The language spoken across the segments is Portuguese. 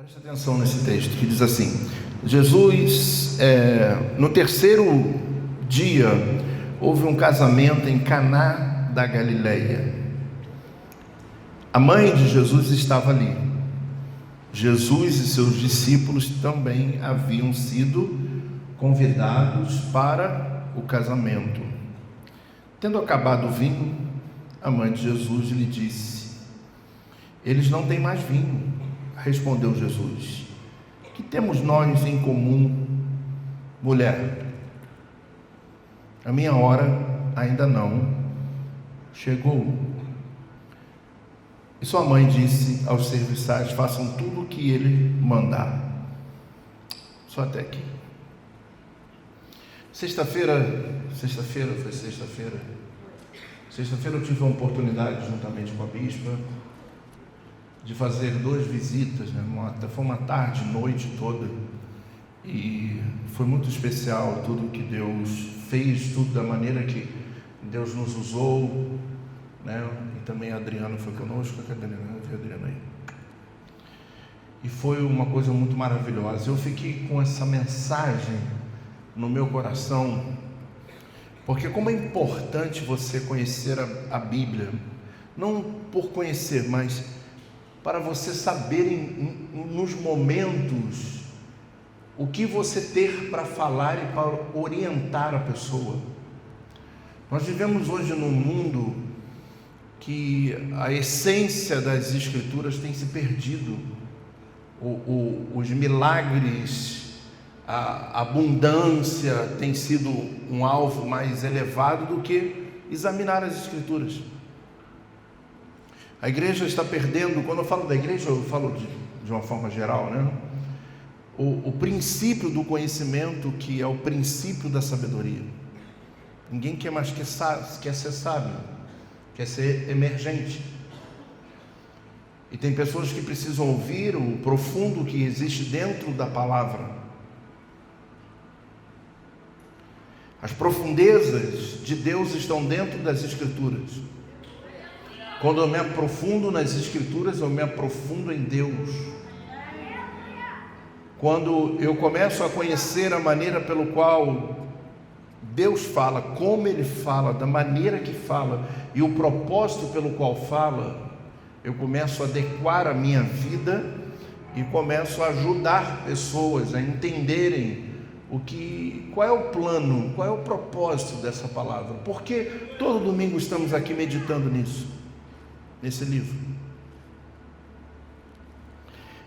Preste atenção nesse texto que diz assim: Jesus, no terceiro dia, houve um casamento em Caná da Galileia. A mãe de Jesus estava ali. Jesus e seus discípulos também haviam sido convidados para o casamento. Tendo acabado o vinho, a mãe de Jesus lhe disse: eles não têm mais vinho. Respondeu Jesus: que temos nós em comum, mulher? A minha hora ainda não chegou. E sua mãe disse aos serviçais: façam tudo o que ele mandar. Só até aqui. Sexta-feira eu tive a oportunidade, juntamente com a bispa, de fazer 2 visitas, foi uma tarde, noite toda, e foi muito especial tudo que Deus fez, tudo da maneira que Deus nos usou, e também a Adriana foi conosco. Cadê a Adriana? Eu vi a Adriana aí. E foi uma coisa muito maravilhosa. Eu fiquei com essa mensagem no meu coração, porque como é importante você conhecer a Bíblia, não por conhecer, mas para você saber nos momentos o que você ter para falar e para orientar a pessoa. Nós vivemos hoje num mundo que a essência das Escrituras tem se perdido. Os milagres, a abundância tem sido um alvo mais elevado do que examinar as Escrituras. A igreja está perdendo. Quando eu falo da igreja, eu falo de uma forma geral, o princípio do conhecimento, que é o princípio da sabedoria. Ninguém quer mais quer ser sábio, quer ser emergente. E tem pessoas que precisam ouvir o profundo que existe dentro da palavra. As profundezas de Deus estão dentro das Escrituras. Quando eu me aprofundo nas Escrituras, eu me aprofundo em Deus. Quando eu começo a conhecer a maneira pelo qual Deus fala, como Ele fala, da maneira que fala e o propósito pelo qual fala, eu começo a adequar a minha vida e começo a ajudar pessoas a entenderem qual é o plano, qual é o propósito dessa palavra. Porque todo domingo estamos aqui meditando nesse livro.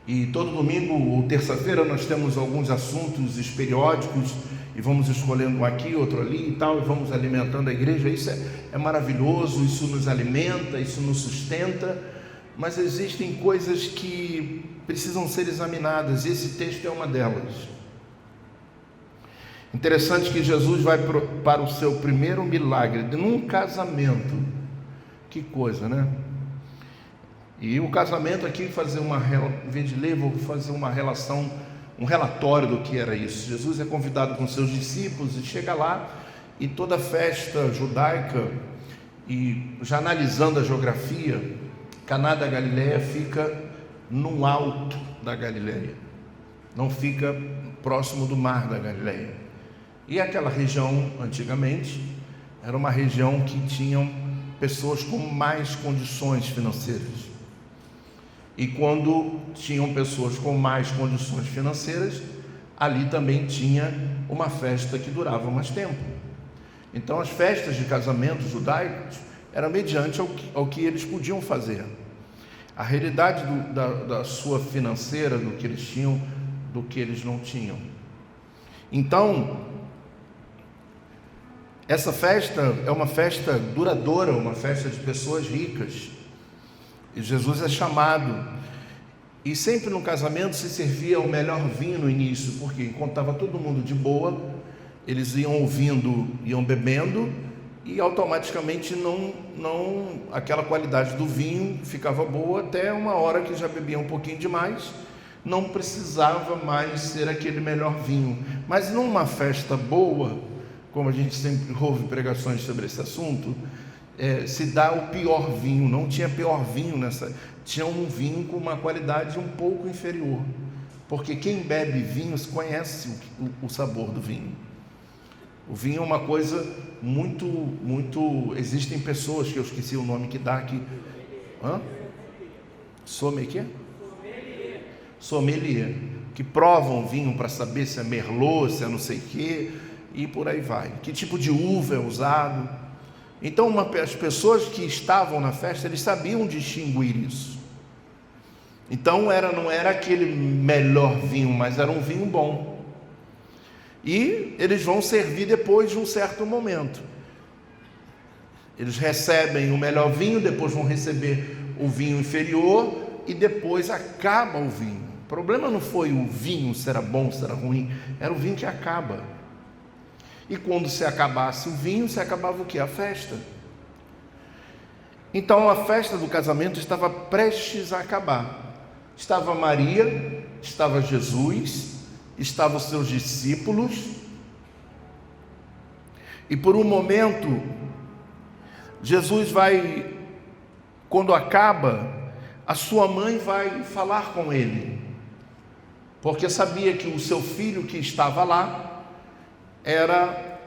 E todo domingo ou terça-feira nós temos alguns assuntos periódicos e vamos escolhendo um aqui, outro ali e tal, e vamos alimentando a igreja. Isso é maravilhoso, isso nos alimenta, isso nos sustenta, mas existem coisas que precisam ser examinadas, e esse texto é uma delas. Interessante que Jesus vai para o seu primeiro milagre num casamento. Que coisa, E o casamento aqui, em vez de ler, vou fazer uma relação, um relatório do que era isso. Jesus é convidado com seus discípulos e chega lá, e toda festa judaica, e já analisando a geografia, Caná da Galileia fica no alto da Galileia, não fica próximo do mar da Galileia. E aquela região, antigamente, era uma região que tinham pessoas com mais condições financeiras. E quando tinham pessoas com mais condições financeiras, ali também tinha uma festa que durava mais tempo. Então as festas de casamento judaicos eram mediante ao que eles podiam fazer. A realidade da sua financeira, do que eles tinham, do que eles não tinham. Então, essa festa é uma festa duradoura, uma festa de pessoas ricas. E Jesus é chamado. E sempre no casamento se servia o melhor vinho no início, porque enquanto estava todo mundo de boa, eles iam ouvindo, iam bebendo, e automaticamente aquela qualidade do vinho ficava boa até uma hora que já bebia um pouquinho demais, não precisava mais ser aquele melhor vinho. Mas numa festa boa, como a gente sempre ouve pregações sobre esse assunto, se dá o pior vinho. Não tinha pior vinho tinha um vinho com uma qualidade um pouco inferior. porque quem bebe vinho conhece o sabor do vinho. O vinho é uma coisa muito... Existem pessoas, que eu esqueci o nome que dá aqui. Sommelier. Que provam vinho para saber se é Merlot, se é não sei o quê, e por aí vai. Que tipo de uva é usado. Então, as pessoas que estavam na festa, eles sabiam distinguir isso. Então, não era aquele melhor vinho, mas era um vinho bom. E eles vão servir depois de um certo momento. Eles recebem o melhor vinho, depois vão receber o vinho inferior, e depois acaba o vinho. O problema não foi o vinho, se era bom, se era ruim, era o vinho que acaba. E quando se acabasse o vinho, se acabava o quê? A festa. Então a festa do casamento estava prestes a acabar. Estava Maria, estava Jesus, estavam os seus discípulos, e por um momento, Jesus vai, quando acaba, a sua mãe vai falar com ele, porque sabia que o seu filho que estava lá era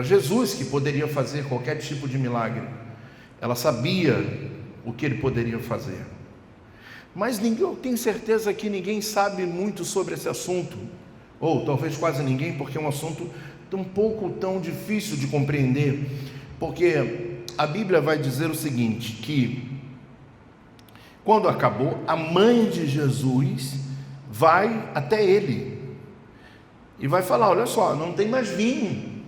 Jesus, que poderia fazer qualquer tipo de milagre. Ela sabia o que ele poderia fazer. Mas eu tenho certeza que ninguém sabe muito sobre esse assunto, ou talvez quase ninguém, porque é um assunto tão difícil de compreender, porque a Bíblia vai dizer o seguinte, que quando acabou, a mãe de Jesus vai até ele e vai falar: olha só, não tem mais vinho.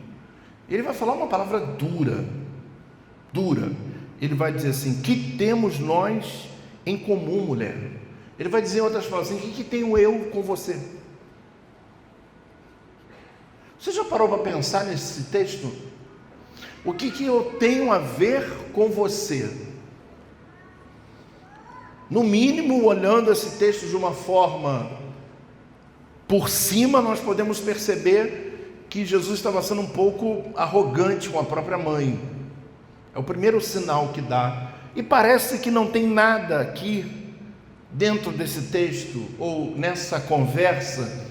Ele vai falar uma palavra dura. Ele vai dizer assim: que temos nós em comum, mulher? Ele vai dizer em outras palavras assim: o que tenho eu com você? Você já parou para pensar nesse texto? O que eu tenho a ver com você? No mínimo, olhando esse texto de uma forma por cima, nós podemos perceber que Jesus estava sendo um pouco arrogante com a própria mãe. É o primeiro sinal que dá. E parece que não tem nada aqui dentro desse texto, ou nessa conversa,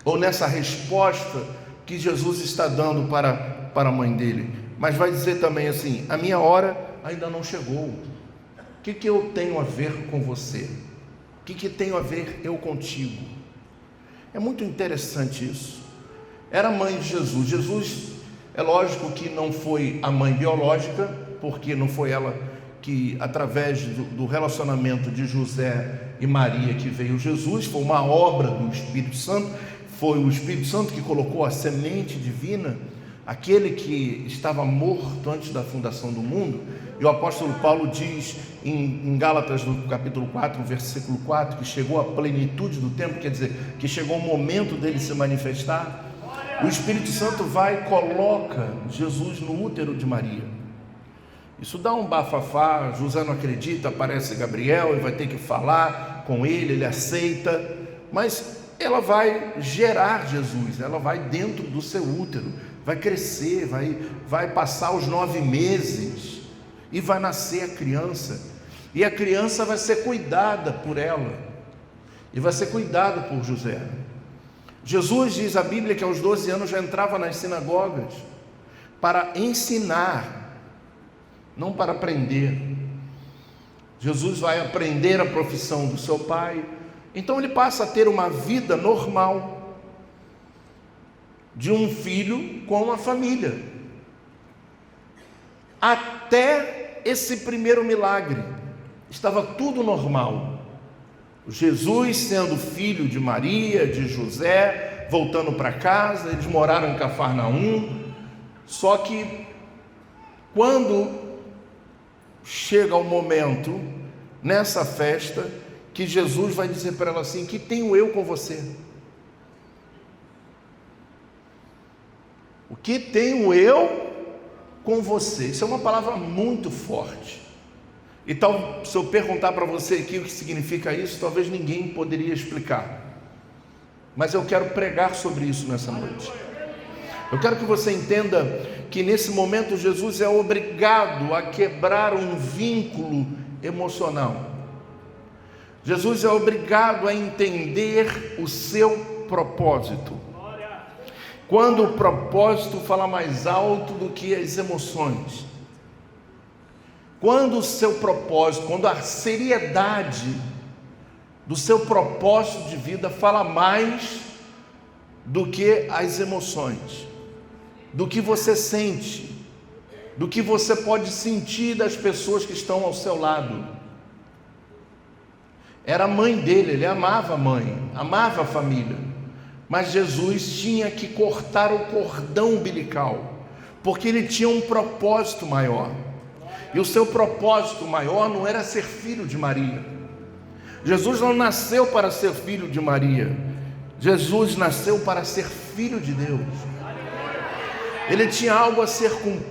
ou nessa resposta que Jesus está dando para a mãe dele. Mas vai dizer também assim: a minha hora ainda não chegou. O que eu tenho a ver com você? O que tenho a ver eu contigo? É muito interessante isso. Era a mãe de Jesus. Jesus, é lógico que não foi a mãe biológica, porque não foi ela que, através do relacionamento de José e Maria, que veio Jesus. Foi uma obra do Espírito Santo. Foi o Espírito Santo que colocou a semente divina, aquele que estava morto antes da fundação do mundo. E o apóstolo Paulo diz em Gálatas, no capítulo 4, versículo 4, que chegou a plenitude do tempo, quer dizer, que chegou o momento dele se manifestar. O Espírito Santo vai e coloca Jesus no útero de Maria. Isso dá um bafafá. José não acredita, aparece Gabriel e vai ter que falar com ele aceita, mas ela vai gerar Jesus, ela vai dentro do seu útero, vai crescer, vai passar os 9 meses e vai nascer a criança, e a criança vai ser cuidada por ela, e vai ser cuidada por José. Jesus, diz a Bíblia, que aos 12 anos já entrava nas sinagogas para ensinar, não para aprender. Jesus vai aprender a profissão do seu pai. Então ele passa a ter uma vida normal de um filho com uma família, até esse primeiro milagre. Estava tudo normal. Jesus sendo filho de Maria, de José, voltando para casa. Eles moraram em Cafarnaum. Só que quando chega o momento, nessa festa, que Jesus vai dizer para ela assim: que tenho eu com você? O que tenho eu com você? Isso é uma palavra muito forte. Então, se eu perguntar para você aqui o que significa isso, talvez ninguém poderia explicar. Mas eu quero pregar sobre isso nessa noite. Eu quero que você entenda que nesse momento Jesus é obrigado a quebrar um vínculo emocional. Jesus é obrigado a entender o seu propósito. Quando o propósito fala mais alto do que as emoções, quando o seu propósito, quando a seriedade do seu propósito de vida fala mais do que as emoções, do que você sente, do que você pode sentir das pessoas que estão ao seu lado. Era a mãe dele, ele amava a mãe, amava a família, mas Jesus tinha que cortar o cordão umbilical, porque ele tinha um propósito maior, e o seu propósito maior não era ser filho de Maria. Jesus não nasceu para ser filho de Maria, Jesus nasceu para ser filho de Deus. Ele tinha algo a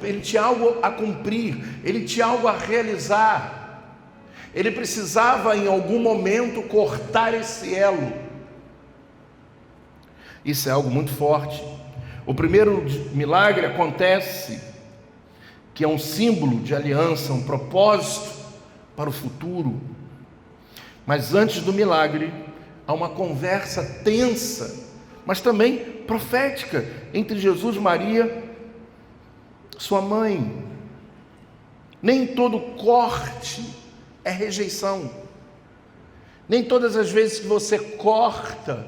ele tinha algo a cumprir, ele tinha algo a realizar. Ele precisava em algum momento cortar esse elo. Isso é algo muito forte. O primeiro milagre acontece, que é um símbolo de aliança, um propósito para o futuro. Mas antes do milagre, há uma conversa tensa, mas também profética, entre Jesus e Maria, sua mãe. Nem todo corte é rejeição. Nem todas as vezes que você corta,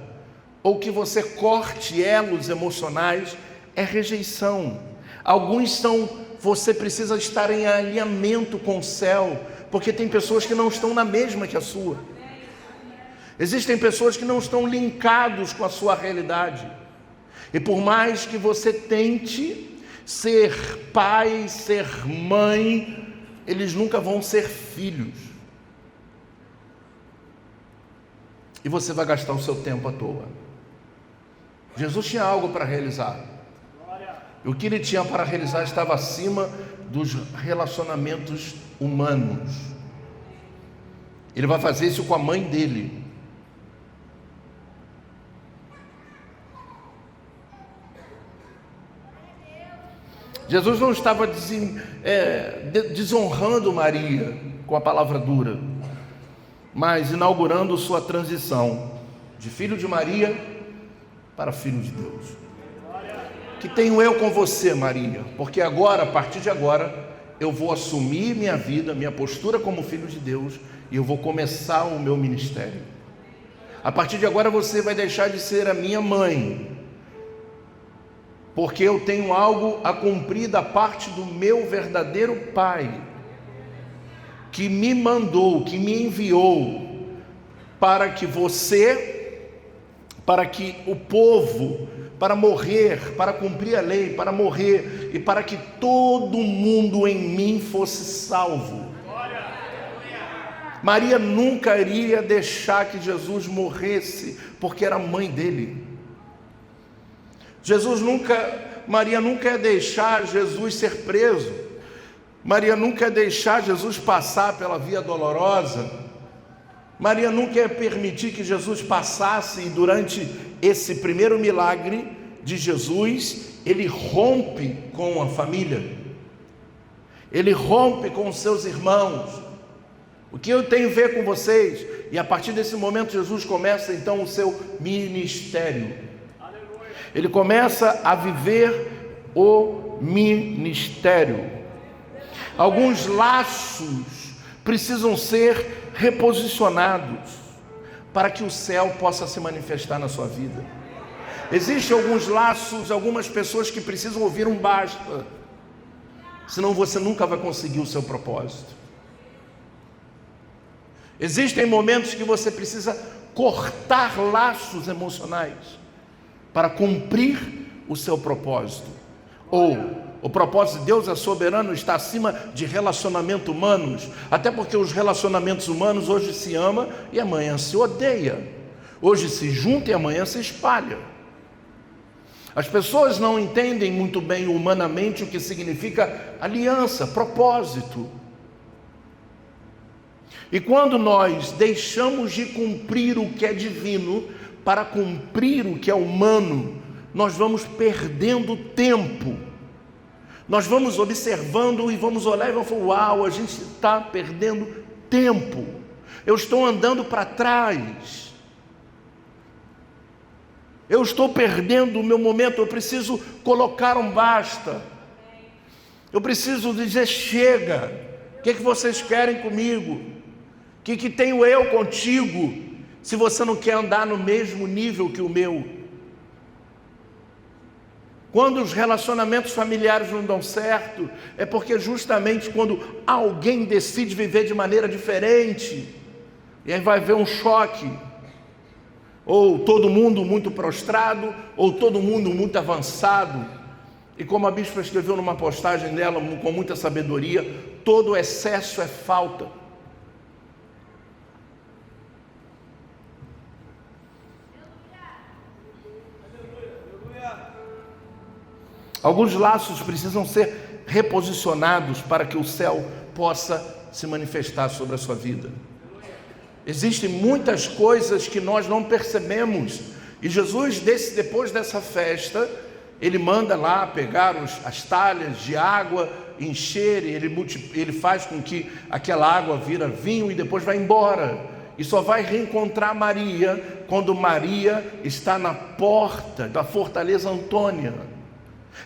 ou que você corte elos emocionais, é rejeição. Alguns são, você precisa estar em alinhamento com o céu, porque tem pessoas que não estão na mesma que a sua. Existem pessoas que não estão linkados com a sua realidade. E por mais que você tente ser pai, ser mãe, eles nunca vão ser filhos. E você vai gastar o seu tempo à toa. Jesus tinha algo para realizar. E o que ele tinha para realizar estava acima dos relacionamentos humanos. Ele vai fazer isso com a mãe dele. Jesus não estava desonrando Maria com a palavra dura, mas inaugurando sua transição de filho de Maria para filho de Deus. Que tenho eu com você, Maria, porque agora, a partir de agora, eu vou assumir minha vida, minha postura como filho de Deus, e eu vou começar o meu ministério. A partir de agora você vai deixar de ser a minha mãe, porque eu tenho algo a cumprir da parte do meu verdadeiro Pai, que me mandou, que me enviou, para que você, para que o povo, para morrer, para cumprir a lei, para morrer, e para que todo mundo em mim fosse salvo. Maria nunca iria deixar que Jesus morresse, porque era a mãe dele. Maria nunca ia deixar Jesus ser preso. Maria nunca ia deixar Jesus passar pela via dolorosa. Maria nunca ia permitir que Jesus passasse, e durante esse primeiro milagre de Jesus, ele rompe com a família, ele rompe com os seus irmãos. O que eu tenho a ver com vocês? E a partir desse momento Jesus começa então o seu ministério. Ele começa a viver o ministério. Alguns laços precisam ser reposicionados para que o céu possa se manifestar na sua vida. Existem alguns laços, algumas pessoas que precisam ouvir um basta, senão você nunca vai conseguir o seu propósito. Existem momentos que você precisa cortar laços emocionais para cumprir o seu propósito. Ou o propósito de Deus é soberano, está acima de relacionamentos humanos, até porque os relacionamentos humanos hoje se ama e amanhã se odeia, hoje se junta e amanhã se espalha. As pessoas não entendem muito bem humanamente o que significa aliança, propósito. E quando nós deixamos de cumprir o que é divino para cumprir o que é humano, nós vamos perdendo tempo. Nós vamos observando e vamos olhar e vamos falar: uau, a gente está perdendo tempo. eu estou andando para trás, eu estou perdendo o meu momento, eu preciso colocar um basta, eu preciso dizer chega, o que vocês querem comigo? O que tenho eu contigo, se você não quer andar no mesmo nível que o meu? Quando os relacionamentos familiares não dão certo, é porque justamente quando alguém decide viver de maneira diferente, e aí vai haver um choque, ou todo mundo muito prostrado, ou todo mundo muito avançado. E como a bispa escreveu numa postagem dela, com muita sabedoria, todo excesso é falta. Alguns laços precisam ser reposicionados para que o céu possa se manifestar sobre a sua vida. Existem muitas coisas que nós não percebemos, e Jesus, depois dessa festa, ele manda lá pegar as talhas de água, encher, ele faz com que aquela água vira vinho e depois vai embora, e só vai reencontrar Maria quando Maria está na porta da fortaleza Antônia.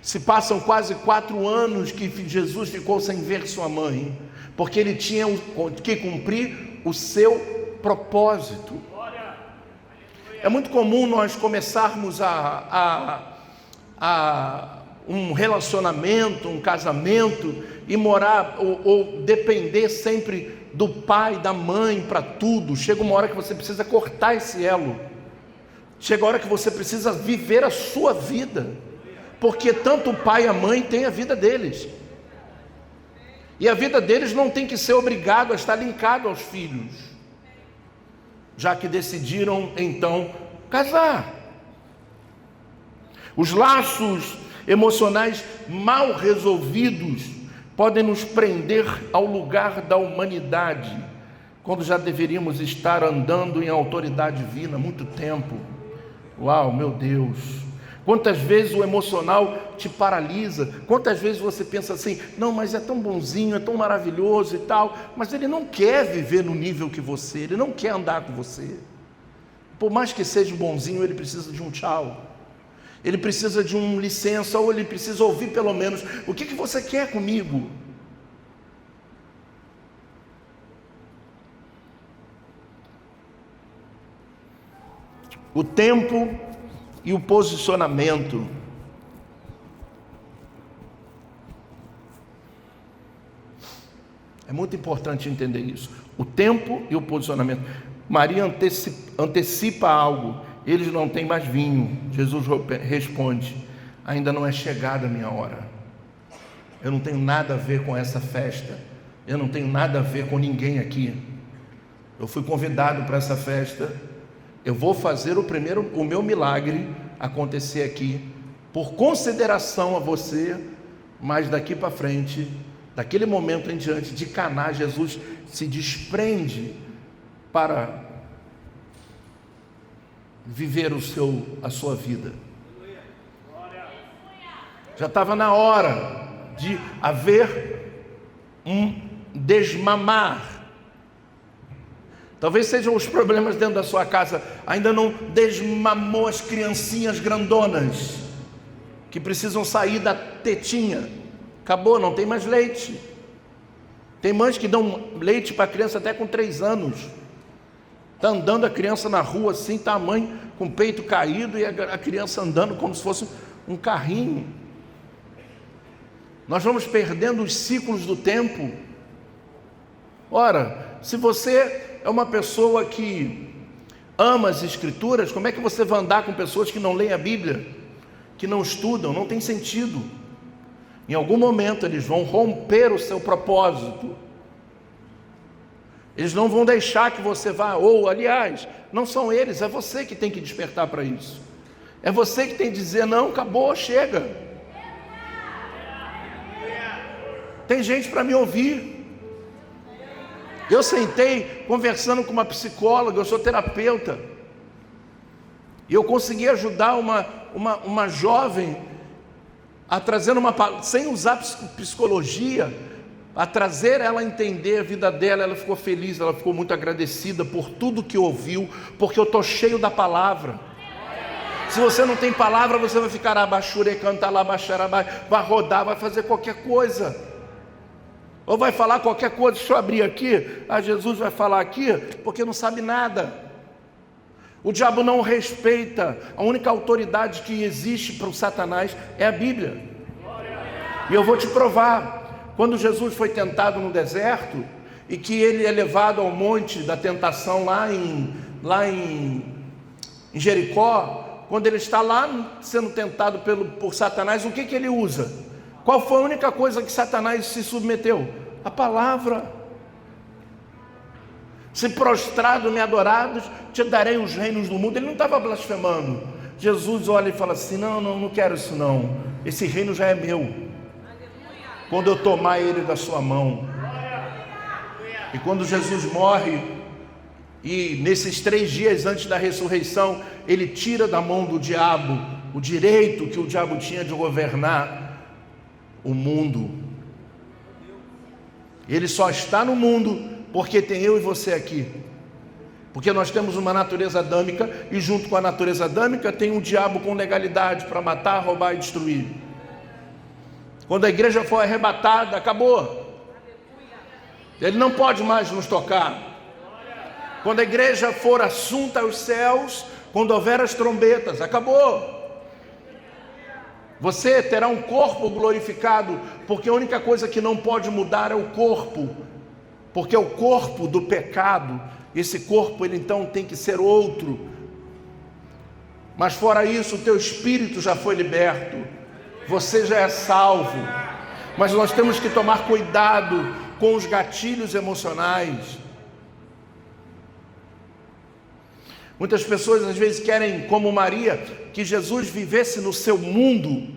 Se passam quase 4 anos que Jesus ficou sem ver sua mãe, porque ele tinha que cumprir o seu propósito. É muito comum nós começarmos um relacionamento, um casamento, e morar ou depender sempre do pai, da mãe para tudo. Chega uma hora que você precisa cortar esse elo, chega a hora que você precisa viver a sua vida, porque tanto o pai e a mãe têm a vida deles, e a vida deles não tem que ser obrigado a estar linkado aos filhos, já que decidiram então casar. Os laços emocionais mal resolvidos podem nos prender ao lugar da humanidade, quando já deveríamos estar andando em autoridade divina há muito tempo. Uau, meu Deus! Quantas vezes o emocional te paralisa, quantas vezes você pensa assim, não, mas é tão bonzinho, é tão maravilhoso e tal, mas ele não quer viver no nível que você, ele não quer andar com você. Por mais que seja bonzinho, ele precisa de um tchau, ele precisa de um licença, ou ele precisa ouvir pelo menos, o que você quer comigo? O tempo e o posicionamento. É muito importante entender isso. O tempo e o posicionamento. Maria antecipa algo. Eles não têm mais vinho. Jesus responde: ainda não é chegada a minha hora. Eu não tenho nada a ver com essa festa. Eu não tenho nada a ver com ninguém aqui. Eu fui convidado para essa festa. Eu vou fazer o meu milagre acontecer aqui, por consideração a você, mas daqui para frente, daquele momento em diante, de Caná, Jesus se desprende para viver a sua vida. Já estava na hora de haver um desmamar. Talvez sejam os problemas dentro da sua casa, ainda não desmamou as criancinhas grandonas, que precisam sair da tetinha, acabou, não tem mais leite. Tem mães que dão leite para a criança até com 3 anos, está andando a criança na rua assim, está a mãe com o peito caído e a criança andando como se fosse um carrinho. Nós vamos perdendo os ciclos do tempo. Ora, se você é uma pessoa que ama as Escrituras, como é que você vai andar com pessoas que não leem a Bíblia, que não estudam? Não tem sentido. Em algum momento eles vão romper o seu propósito, eles não vão deixar que você vá, ou aliás, não são eles, é você que tem que despertar para isso, é você que tem que dizer, não, acabou, chega. Tem gente para me ouvir. Eu sentei conversando com uma psicóloga, eu sou terapeuta, e eu consegui ajudar uma jovem a trazer sem usar psicologia, a trazer ela a entender a vida dela. Ela ficou feliz, ela ficou muito agradecida por tudo que ouviu, porque eu estou cheio da palavra. Se você não tem palavra, você vai ficar abaixure, cantar lá, baixar, vai rodar, vai fazer qualquer coisa, ou vai falar qualquer coisa. Deixa eu abrir aqui, Jesus vai falar aqui, porque não sabe nada. O diabo não respeita. A única autoridade que existe para o Satanás é a Bíblia. E eu vou te provar. Quando Jesus foi tentado no deserto, e que ele é levado ao monte da tentação lá em Jericó, quando ele está lá sendo tentado por Satanás, o que ele usa? Qual foi a única coisa que Satanás se submeteu? A palavra. Se prostrado me adorados, te darei os reinos do mundo. Ele não estava blasfemando. Jesus olha e fala assim: não quero isso não. Esse reino já é meu, quando eu tomar ele da sua mão. E quando Jesus morre, e nesses 3 dias antes da ressurreição, ele tira da mão do diabo o direito que o diabo tinha de governar o mundo. Ele só está no mundo porque tem eu e você aqui, porque nós temos uma natureza adâmica, e junto com a natureza adâmica tem um diabo com legalidade para matar, roubar e destruir. Quando a igreja for arrebatada, acabou, ele não pode mais nos tocar. Quando a igreja for assunta aos céus, quando houver as trombetas, acabou. Você terá um corpo glorificado, porque a única coisa que não pode mudar é o corpo, porque é o corpo do pecado. Esse corpo, ele então tem que ser outro. Mas fora isso, o teu espírito já foi liberto, você já é salvo. Mas nós temos que tomar cuidado com os gatilhos emocionais. Muitas pessoas às vezes querem, como Maria, que Jesus vivesse no seu mundo.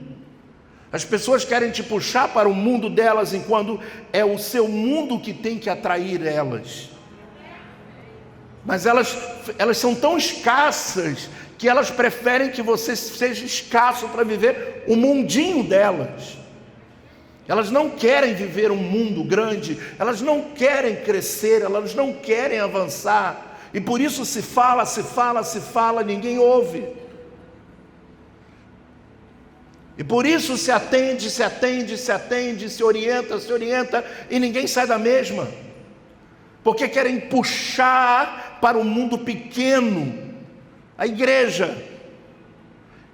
As pessoas querem te puxar para o mundo delas, enquanto é o seu mundo que tem que atrair elas. Mas elas são tão escassas que elas preferem que você seja escasso para viver o mundinho delas. Elas não querem viver um mundo grande, elas não querem crescer, elas não querem avançar. E por isso se fala, ninguém ouve. E por isso se atende, se orienta, e ninguém sai da mesma. Porque querem puxar para o mundo pequeno a igreja.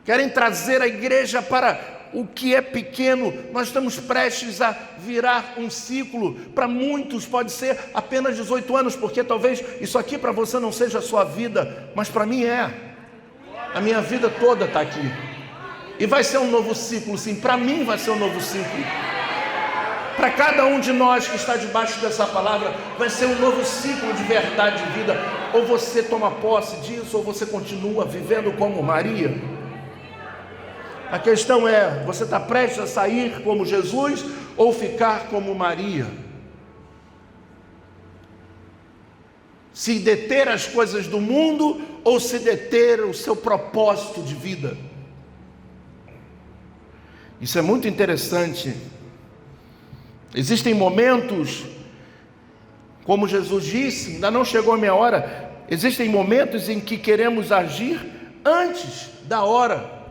Querem trazer a igreja para o que é pequeno. Nós estamos prestes a virar um ciclo. Para muitos pode ser apenas 18 anos, porque talvez isso aqui para você não seja a sua vida, mas para mim é. A minha vida toda está aqui. E vai ser um novo ciclo, sim. Para mim vai ser um novo ciclo. Para cada um de nós que está debaixo dessa palavra, vai ser um novo ciclo de verdade de vida. Ou você toma posse disso, ou você continua vivendo como Maria. A questão é, você está prestes a sair como Jesus ou ficar como Maria? Se deter as coisas do mundo ou se deter o seu propósito de vida? Isso é muito interessante. Existem momentos, como Jesus disse, ainda não chegou a minha hora. Existem momentos em que queremos agir antes da hora.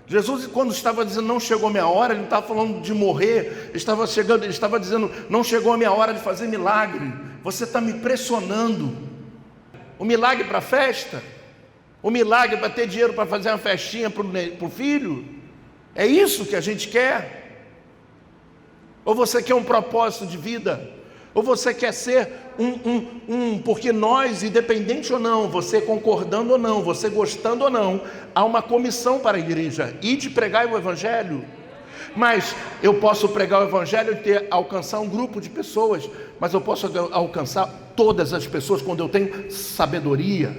Jesus, quando estava dizendo não chegou a minha hora, ele não estava falando de morrer, ele estava dizendo não chegou a minha hora de fazer milagre. Você está me pressionando. O milagre para a festa? O milagre para ter dinheiro para fazer uma festinha para o filho? É isso que a gente quer? Ou você quer um propósito de vida? Ou você quer ser porque nós, independente ou não, você concordando ou não, você gostando ou não, há uma comissão para a igreja, e de pregar o evangelho. Mas eu posso pregar o evangelho e alcançar um grupo de pessoas, mas eu posso alcançar todas as pessoas quando eu tenho sabedoria.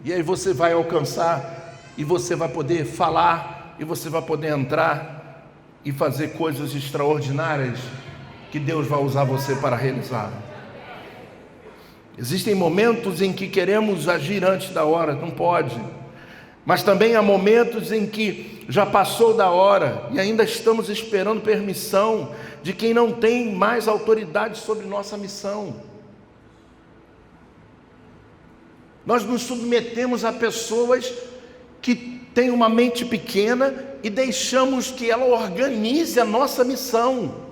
E aí você vai alcançar, e você vai poder falar, e você vai poder entrar e fazer coisas extraordinárias que Deus vai usar você para realizar. Existem momentos em que queremos agir antes da hora, não pode. Mas também há momentos em que já passou da hora e ainda estamos esperando permissão de quem não tem mais autoridade sobre nossa missão. Nós nos submetemos a pessoas que têm uma mente pequena e deixamos que ela organize a nossa missão.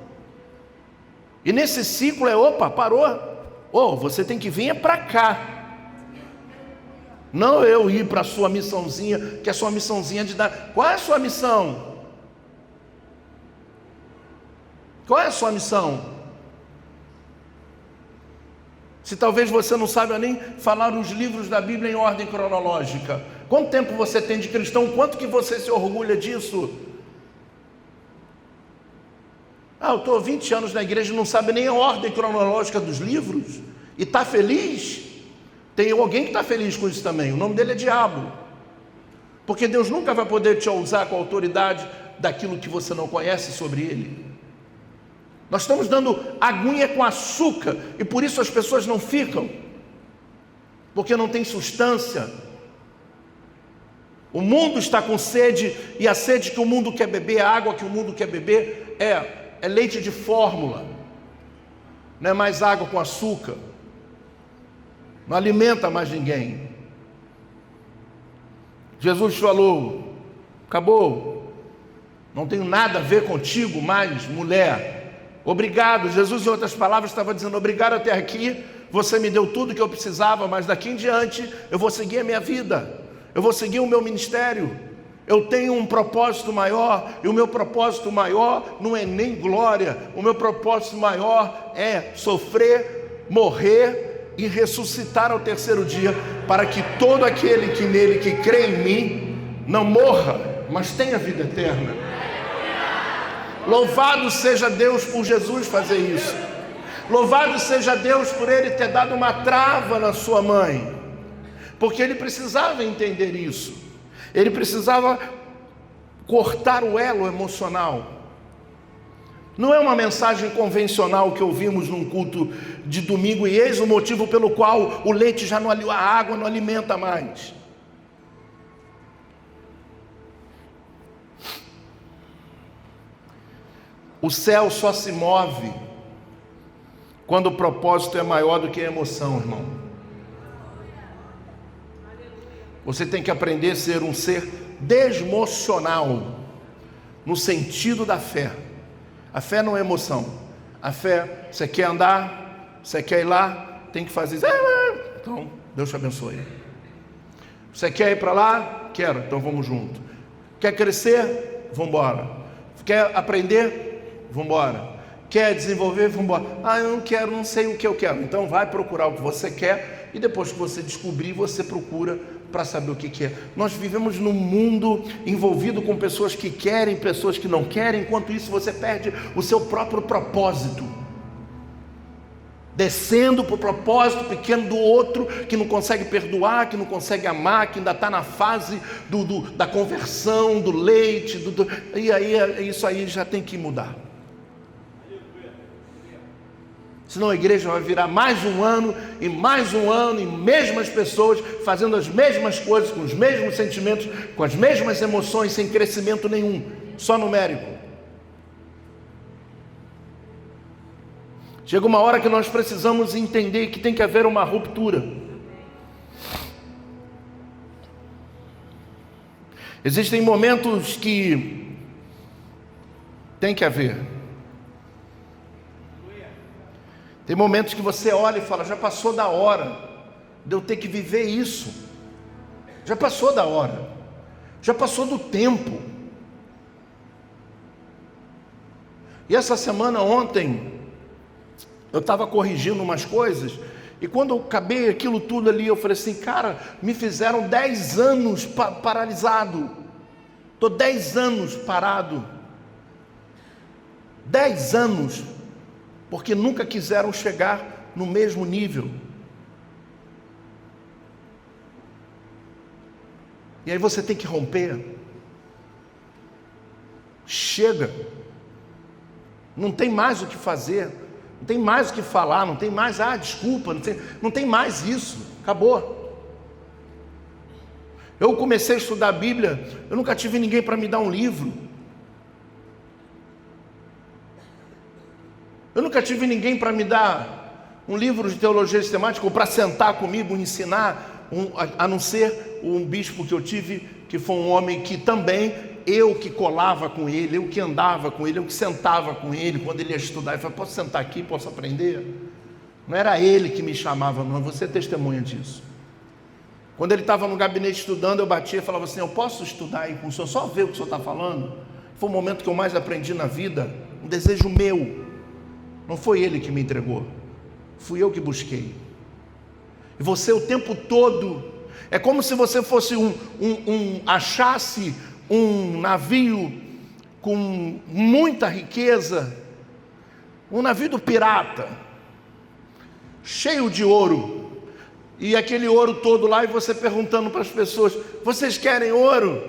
E nesse ciclo parou, você tem que vir para cá. Não eu ir para a sua missãozinha, que é a sua missãozinha de dar. Qual é a sua missão? Qual é a sua missão? Se talvez você não saiba nem falar os livros da Bíblia em ordem cronológica. Quanto tempo você tem de cristão? Quanto que você se orgulha disso? Eu estou há 20 anos na igreja e não sabe nem a ordem cronológica dos livros? E está feliz? Tem alguém que está feliz com isso também. O nome dele é diabo. Porque Deus nunca vai poder te usar com a autoridade daquilo que você não conhece sobre ele. Nós estamos dando aguinha com açúcar e por isso as pessoas não ficam. Porque não tem substância. O mundo está com sede e a sede que o mundo quer beber, a água que o mundo quer beber é leite de fórmula. Não é mais água com açúcar. Não alimenta mais ninguém. Jesus falou: acabou, não tenho nada a ver contigo mais, mulher. Obrigado. Jesus, em outras palavras, estava dizendo: obrigado até aqui, você me deu tudo que eu precisava, mas daqui em diante eu vou seguir a minha vida, eu vou seguir o meu ministério. Eu tenho um propósito maior, e o meu propósito maior não é nem glória, o meu propósito maior é sofrer, morrer e ressuscitar ao terceiro dia, para que todo aquele que nele que crê em mim não morra, mas tenha vida eterna. Louvado seja Deus por Jesus fazer isso. Louvado seja Deus por ele ter dado uma trava na sua mãe, porque ele precisava entender isso. Ele precisava cortar o elo emocional. Não é uma mensagem convencional que ouvimos num culto de domingo e eis o motivo pelo qual o leite já não, a água não alimenta mais. O céu só se move quando o propósito é maior do que a emoção, irmão. Você tem que aprender a ser um ser desmocional, no sentido da fé. A fé não é emoção. A fé, você quer andar, você quer ir lá, tem que fazer isso. Então, Deus te abençoe. Você quer ir para lá? Quero, então vamos junto. Quer crescer? Vamos embora. Quer aprender? Vamos embora. Quer desenvolver? Vamos embora. Eu não quero, não sei o que eu quero. Então vai procurar o que você quer e depois que você descobrir, você procura para saber o que é. Nós vivemos num mundo envolvido com pessoas que querem, pessoas que não querem. Enquanto isso você perde o seu próprio propósito, descendo para o propósito pequeno do outro, que não consegue perdoar, que não consegue amar, que ainda está na fase da conversão, do leite, e aí isso aí já tem que mudar. Senão a igreja vai virar mais um ano, e mesmas pessoas fazendo as mesmas coisas, com os mesmos sentimentos, com as mesmas emoções, sem crescimento nenhum, só numérico. Chega uma hora que nós precisamos entender que tem que haver uma ruptura. Existem momentos que tem que haver. Tem momentos que você olha e fala: já passou da hora de eu ter que viver isso. Já passou da hora. Já passou do tempo. E essa semana, ontem, eu estava corrigindo umas coisas, e quando eu acabei aquilo tudo ali, eu falei assim: cara, me fizeram 10 anos paralisado. Estou 10 anos parado. 10 anos. Porque nunca quiseram chegar no mesmo nível. E aí você tem que romper. Chega. Não tem mais o que fazer, não tem mais o que falar, não tem mais, desculpa, não tem mais isso, acabou. Eu comecei a estudar a Bíblia, eu nunca tive ninguém para me dar um livro. Eu nunca tive ninguém para me dar um livro de teologia sistemática, ou para sentar comigo, ensinar, a não ser um bispo que eu tive, que foi um homem que também, eu que colava com ele, eu que andava com ele, eu que sentava com ele, quando ele ia estudar, ele falava, posso sentar aqui, posso aprender? Não era ele que me chamava, não, você é testemunha disso. Quando ele estava no gabinete estudando, eu batia e falava assim, eu posso estudar aí com o senhor, só ver o que o senhor está falando? Foi o momento que eu mais aprendi na vida, um desejo meu, não foi ele que me entregou, fui eu que busquei. E você o tempo todo, é como se você fosse achasse um navio com muita riqueza, um navio do pirata, cheio de ouro, e aquele ouro todo lá, e você perguntando para as pessoas, vocês querem ouro?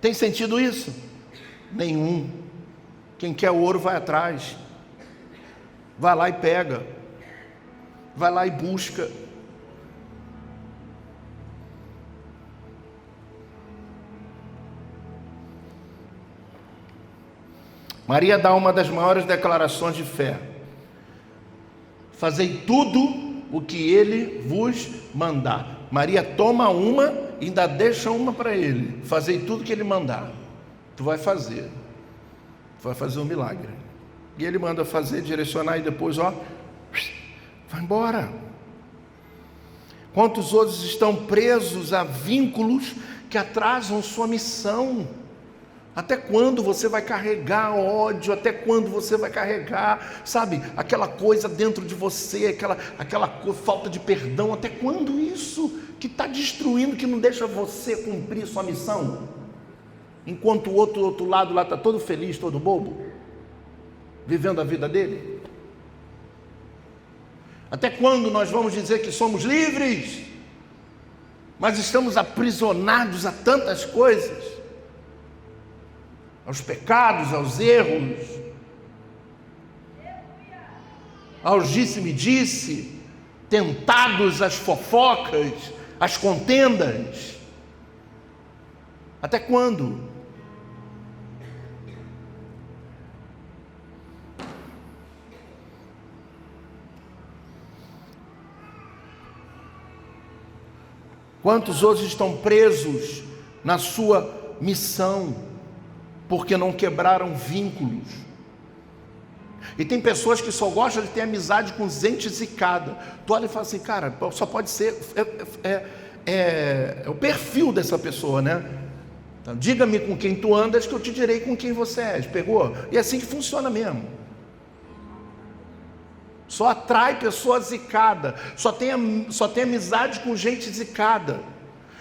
Tem sentido isso? Nenhum. Quem quer ouro vai atrás, vai lá e pega, vai lá e busca. Maria dá uma das maiores declarações de fé: fazei tudo o que ele vos mandar. Maria toma uma e ainda deixa uma para ele: fazei tudo o que ele mandar. Tu vai fazer um milagre. E ele manda fazer, direcionar, e depois vai embora. Quantos outros estão presos a vínculos que atrasam sua missão? Até quando você vai carregar ódio? Até quando você vai carregar, sabe, aquela coisa dentro de você, aquela falta de perdão? Até quando isso que está destruindo, que não deixa você cumprir sua missão? Enquanto o outro lado lá está todo feliz, todo bobo, vivendo a vida dele? Até quando nós vamos dizer que somos livres, mas estamos aprisionados a tantas coisas? Aos pecados, aos erros, aos disse-me-disse, tentados às fofocas, às contendas. Até quando? Quantos outros estão presos na sua missão, porque não quebraram vínculos? E tem pessoas que só gostam de ter amizade com gente zicada. Tu olha e fala assim, cara, só pode ser, é o perfil dessa pessoa, né? Então, diga-me com quem tu andas, que eu te direi com quem você és. Pegou? E é assim que funciona mesmo. Só atrai pessoa zicada, só tem amizade com gente zicada.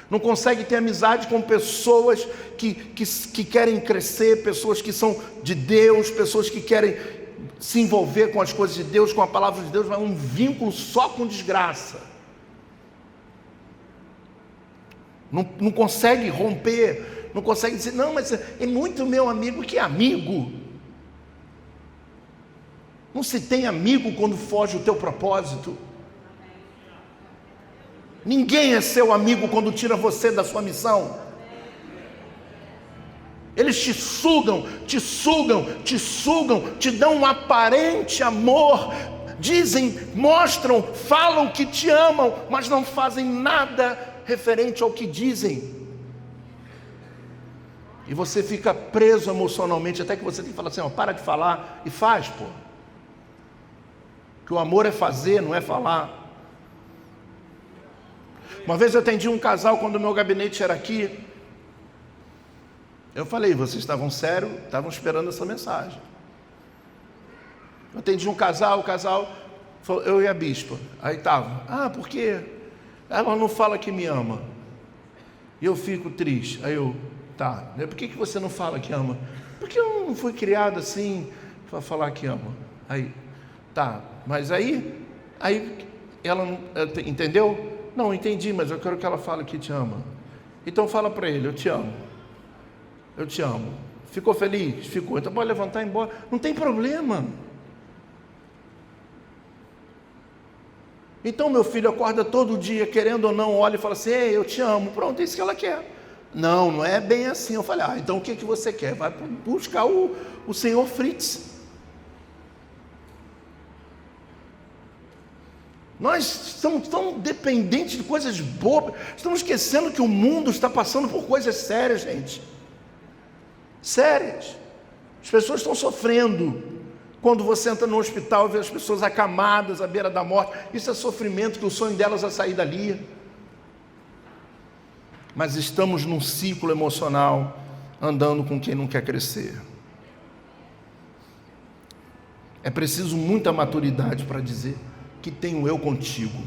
Não consegue ter amizade com pessoas que querem crescer, pessoas que são de Deus, pessoas que querem se envolver com as coisas de Deus, com a palavra de Deus, mas um vínculo só com desgraça. Não consegue romper, não consegue dizer, não, mas é muito meu amigo. Que amigo? Não se tem amigo quando foge o teu propósito. Ninguém é seu amigo quando tira você da sua missão. Eles te sugam, te dão um aparente amor, dizem, mostram, falam que te amam, mas não fazem nada referente ao que dizem. E você fica preso emocionalmente, até que você tem que falar assim, para de falar e faz, pô. Que o amor é fazer, não é falar. Uma vez eu atendi um casal quando o meu gabinete era aqui. Eu falei, vocês estavam sérios, estavam esperando essa mensagem. Eu atendi um casal, o casal falou, eu e a bispa. Aí estava, por quê? Ela não fala que me ama. E eu fico triste. Aí eu, por que você não fala que ama? Porque eu não fui criado assim para falar que ama. Aí, mas aí ela não, entendeu? Não, entendi, mas eu quero que ela fale que te ama. Então fala para ele, eu te amo. Eu te amo. Ficou feliz? Ficou. Então pode levantar e ir embora. Não tem problema. Então meu filho acorda todo dia, querendo ou não, olha e fala assim: ei, eu te amo. Pronto, é isso que ela quer. Não, não é bem assim. Eu falei: então o que você quer? Vai buscar o senhor Fritz. Nós estamos tão dependentes de coisas bobas. Estamos esquecendo que o mundo está passando por coisas sérias, gente. Sérias. As pessoas estão sofrendo. Quando você entra no hospital e vê as pessoas acamadas à beira da morte, isso é sofrimento, que o sonho delas é sair dali. Mas estamos num ciclo emocional, andando com quem não quer crescer. É preciso muita maturidade para dizer que tenho eu contigo.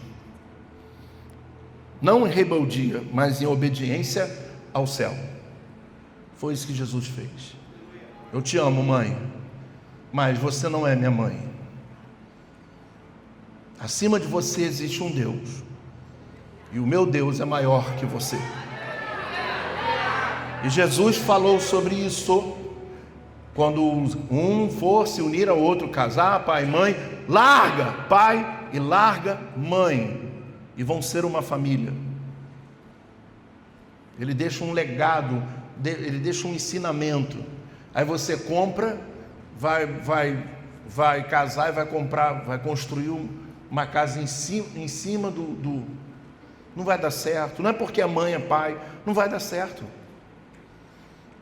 Não em rebeldia, mas em obediência ao céu. Foi isso que Jesus fez. Eu te amo, mãe, mas você não é minha mãe. Acima de você existe um Deus, e o meu Deus é maior que você. E Jesus falou sobre isso. Quando um for se unir ao outro, casar, pai e mãe, larga pai e larga mãe, e vão ser uma família. Ele deixa um legado, ele deixa um ensinamento. Aí você compra, vai casar e vai comprar, vai construir uma casa em cima do... Não vai dar certo. Não é porque a mãe é pai, não vai dar certo.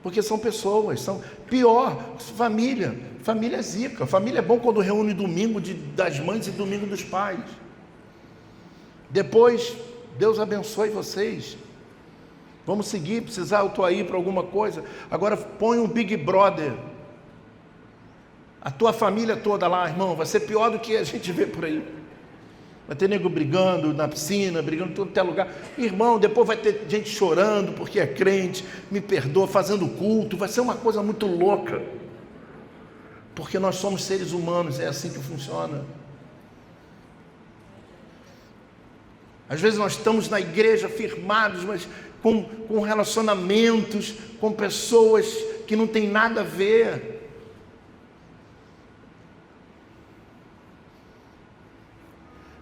Porque são pessoas, são pior, família é zica. Família é bom quando reúne domingo das mães e domingo dos pais. Depois, Deus abençoe vocês. Vamos seguir, precisar, eu estou aí para alguma coisa. Agora põe um Big Brother. A tua família toda lá, irmão, vai ser pior do que a gente vê por aí. Vai ter nego brigando na piscina, brigando em todo até lugar. Irmão, depois vai ter gente chorando porque é crente, me perdoa, fazendo culto. Vai ser uma coisa muito louca. Porque nós somos seres humanos, é assim que funciona. Às vezes nós estamos na igreja firmados, mas com relacionamentos, com pessoas que não tem nada a ver.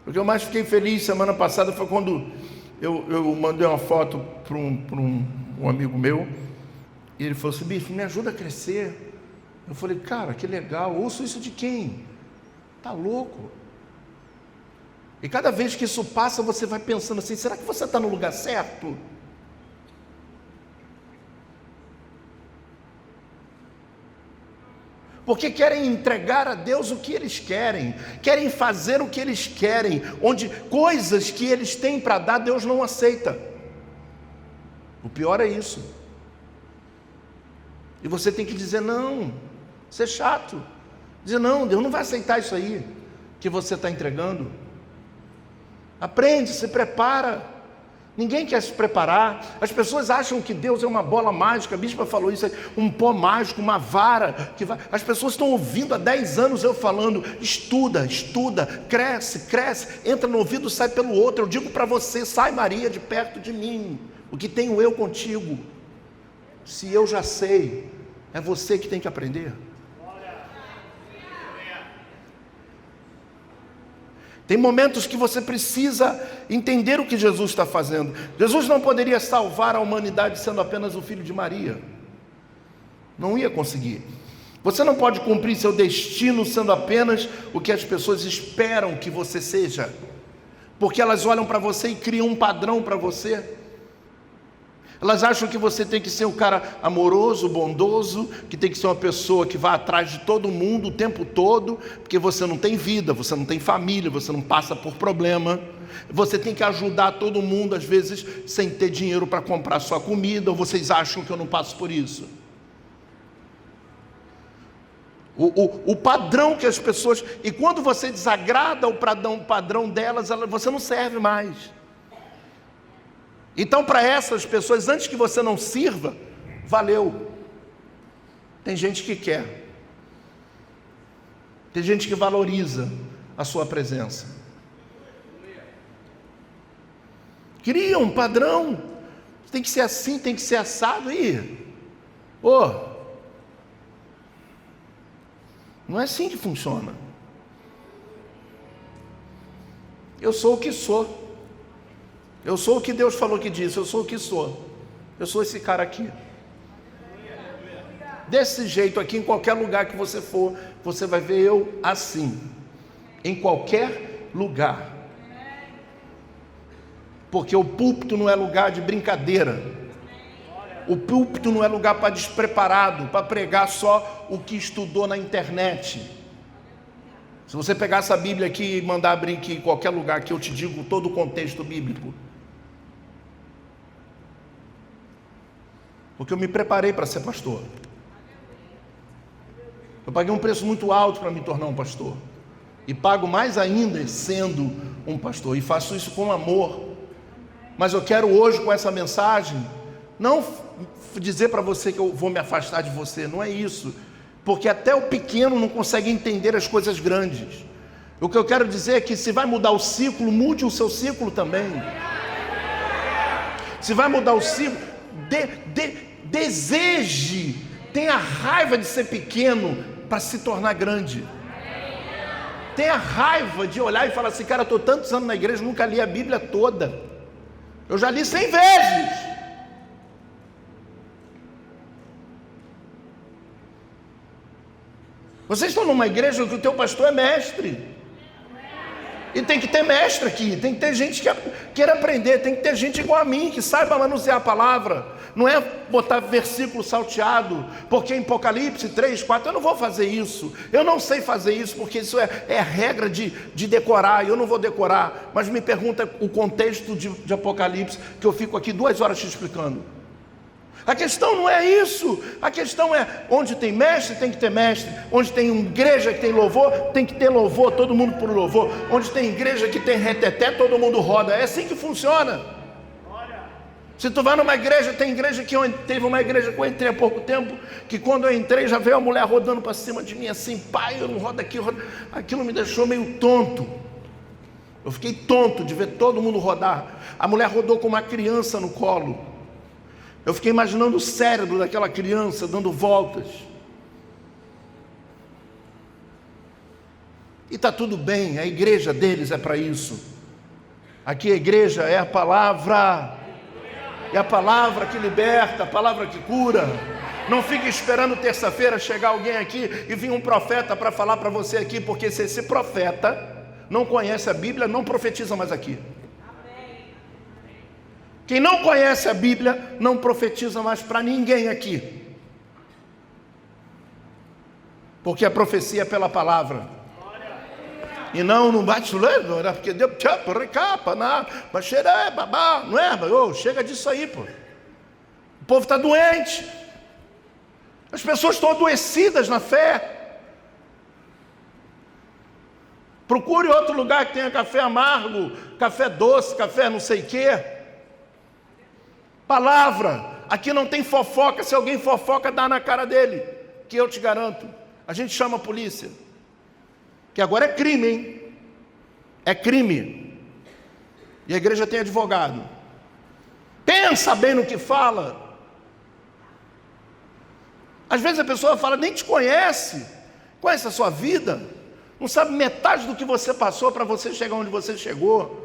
O que eu mais fiquei feliz semana passada foi quando eu mandei uma foto para um amigo meu, e ele falou assim: bicho, me ajuda a crescer. Eu falei: cara, que legal, ouço isso de quem? Tá louco? E cada vez que isso passa, você vai pensando assim: será que você está no lugar certo? Porque querem entregar a Deus o que eles querem fazer o que eles querem, onde coisas que eles têm para dar, Deus não aceita. O pior é isso. E você tem que dizer não, ser chato, dizer não, Deus não vai aceitar isso aí que você está entregando. Aprende, se prepara. Ninguém quer se preparar. As pessoas acham que Deus é uma bola mágica. A bispa falou isso aí, um pó mágico, uma vara que vai... As pessoas estão ouvindo há 10 anos eu falando: estuda, cresce, entra no ouvido, sai pelo outro. Eu digo para você: sai, Maria, de perto de mim, o que tenho eu contigo. Se eu já sei, é você que tem que aprender. Tem momentos que você precisa entender o que Jesus está fazendo. Jesus não poderia salvar a humanidade sendo apenas o filho de Maria. Não ia conseguir. Você não pode cumprir seu destino sendo apenas o que as pessoas esperam que você seja. Porque elas olham para você e criam um padrão para você. Elas acham que você tem que ser um cara amoroso, bondoso, que tem que ser uma pessoa que vai atrás de todo mundo o tempo todo, porque você não tem vida, você não tem família, você não passa por problema. Você tem que ajudar todo mundo, às vezes, sem ter dinheiro para comprar sua comida, ou vocês acham que eu não passo por isso? O padrão que as pessoas... E quando você desagrada o padrão delas, você não serve mais. Então, para essas pessoas, antes que você não sirva, valeu. Tem gente que quer. Tem gente que valoriza a sua presença. Cria um padrão. Tem que ser assim, tem que ser assado. Não é assim que funciona. Eu sou o que sou. Eu sou o que Deus falou que disse. Eu sou o que sou. Eu sou esse cara aqui. Desse jeito aqui, em qualquer lugar que você for, você vai ver eu assim. Em qualquer lugar. Porque o púlpito não é lugar de brincadeira. O púlpito não é lugar para despreparado, para pregar só o que estudou na internet. Se você pegar essa Bíblia aqui e mandar abrir aqui em qualquer lugar que eu te digo todo o contexto bíblico. Porque eu me preparei para ser pastor. Eu paguei um preço muito alto para me tornar um pastor. E pago mais ainda sendo um pastor. E faço isso com amor. Mas eu quero hoje, com essa mensagem, não dizer para você que eu vou me afastar de você. Não é isso. Porque até o pequeno não consegue entender as coisas grandes. O que eu quero dizer é que se vai mudar o ciclo, mude o seu ciclo também. Se vai mudar o ciclo, deseje, tenha raiva de ser pequeno para se tornar grande. Tenha raiva de olhar e falar assim, cara, eu estou tantos anos na igreja, nunca li a Bíblia toda. Eu já li 100 vezes. Vocês estão numa igreja que o teu pastor é mestre. E tem que ter mestre aqui, tem que ter gente que queira aprender, tem que ter gente igual a mim, que saiba manusear a palavra. Não é botar versículo salteado, porque em Apocalipse 3, 4, eu não vou fazer isso. Eu não sei fazer isso, porque isso é regra de decorar, eu não vou decorar. Mas me pergunta o contexto de Apocalipse, que eu fico aqui 2 horas te explicando. A questão não é isso, a questão é, onde tem mestre, tem que ter mestre. Onde tem igreja que tem louvor, tem que ter louvor, todo mundo por louvor. Onde tem igreja que tem reteté, todo mundo roda. É assim que funciona. Se tu vai numa igreja, tem igreja que teve uma igreja que eu entrei há pouco tempo, que quando eu entrei já veio a mulher rodando para cima de mim assim, pai, eu não rodo aqui, rodo. Aquilo me deixou meio tonto. Eu fiquei tonto de ver todo mundo rodar. A mulher rodou com uma criança no colo. Eu fiquei imaginando o cérebro daquela criança dando voltas. E está tudo bem, a igreja deles é para isso. Aqui a igreja é a palavra. É a palavra que liberta, a palavra que cura. Não fique esperando terça-feira chegar alguém aqui e vir um profeta para falar para você aqui, porque se esse profeta não conhece a Bíblia, não profetiza mais aqui. Quem não conhece a Bíblia, não profetiza mais para ninguém aqui. Porque a profecia é pela palavra. E não bate lendo, porque Deus recapa, não é? Chega disso aí, pô. O povo está doente. As pessoas estão adoecidas na fé. Procure outro lugar que tenha café amargo, café doce, café não sei o quê. Palavra, aqui não tem fofoca. Se alguém fofoca, dá na cara dele, que eu te garanto. A gente chama a polícia, que agora é crime, hein? É crime. E a igreja tem advogado. Pensa bem no que fala. Às vezes a pessoa fala, nem te conhece a sua vida, não sabe metade do que você passou para você chegar onde você chegou.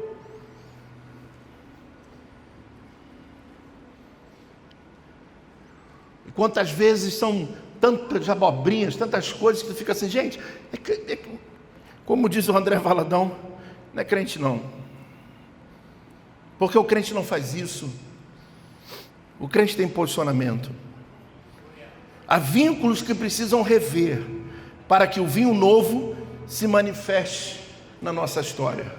Quantas vezes são tantas abobrinhas, tantas coisas que tu fica assim, gente, como diz o André Valadão, não é crente não. Porque o crente não faz isso. O crente tem posicionamento. Há vínculos que precisam rever para que o vinho novo se manifeste na nossa história.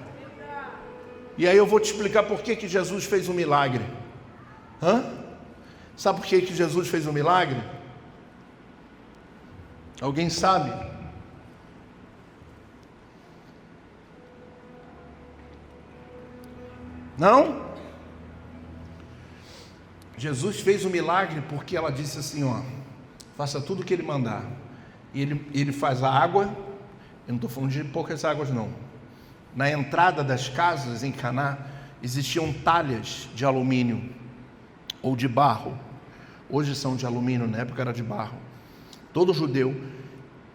E aí eu vou te explicar por que Jesus fez um milagre. Sabe por que Jesus fez um milagre? Alguém sabe? Não? Jesus fez um milagre porque ela disse assim, ó, faça tudo o que ele mandar. E ele faz a água, eu não estou falando de poucas águas não. Na entrada das casas em Caná, existiam talhas de alumínio ou de barro. Hoje são de alumínio, na época era de barro. Todo judeu,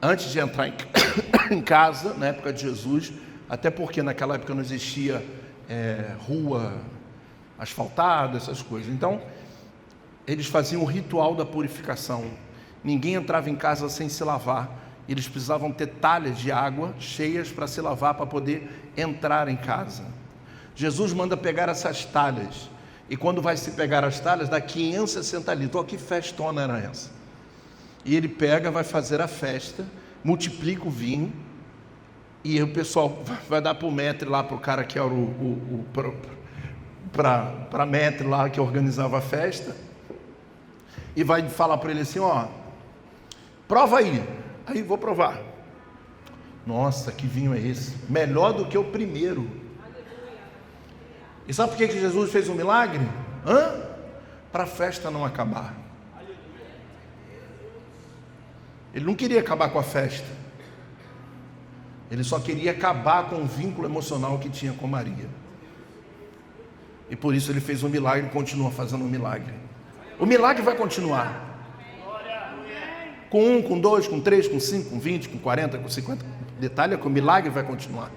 antes de entrar em casa, na época de Jesus, até porque naquela época não existia rua asfaltada, essas coisas. Então, eles faziam o ritual da purificação. Ninguém entrava em casa sem se lavar. Eles precisavam ter talhas de água cheias para se lavar, para poder entrar em casa. Jesus manda pegar essas talhas. E quando vai se pegar as talhas, dá 560 litros. Olha que festona era essa. E ele pega, vai fazer a festa, multiplica o vinho, e o pessoal vai dar para o maître lá, para o cara que era para maître lá que organizava a festa, e vai falar para ele assim: ó, prova aí. Aí vou provar. Nossa, que vinho é esse? Melhor do que o primeiro. E sabe por que Jesus fez um milagre? Para a festa não acabar. Ele não queria acabar com a festa. Ele só queria acabar com o vínculo emocional que tinha com Maria. E por isso ele fez um milagre e continua fazendo um milagre. O milagre vai continuar. Com 1, com 2, com 3, com 5, com 20, com 40, com 50. Detalhe é que o milagre vai continuar.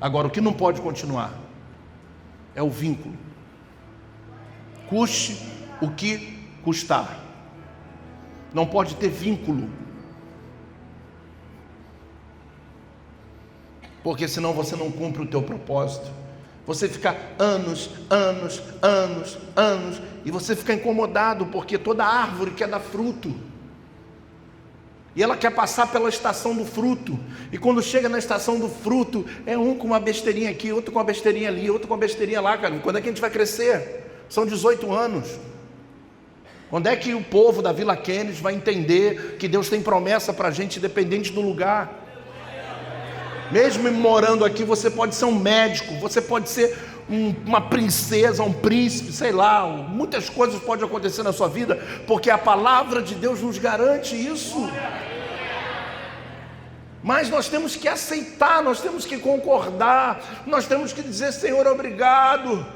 Agora, o que não pode continuar é o vínculo. Custe o que custar. Não pode ter vínculo. Porque senão você não cumpre o teu propósito. Você fica anos, e você fica incomodado, porque toda árvore quer dar fruto. E ela quer passar pela estação do fruto. E quando chega na estação do fruto, é um com uma besteirinha aqui, outro com uma besteirinha ali, outro com uma besteirinha lá, cara. Quando é que a gente vai crescer? São 18 anos. Quando é que o povo da Vila Kennedy vai entender que Deus tem promessa para a gente, independente do lugar? Mesmo morando aqui, você pode ser um médico, você pode ser uma princesa, um príncipe, sei lá, muitas coisas podem acontecer na sua vida, porque a palavra de Deus nos garante isso. Mas nós temos que aceitar, nós temos que concordar, nós temos que dizer: Senhor, obrigado.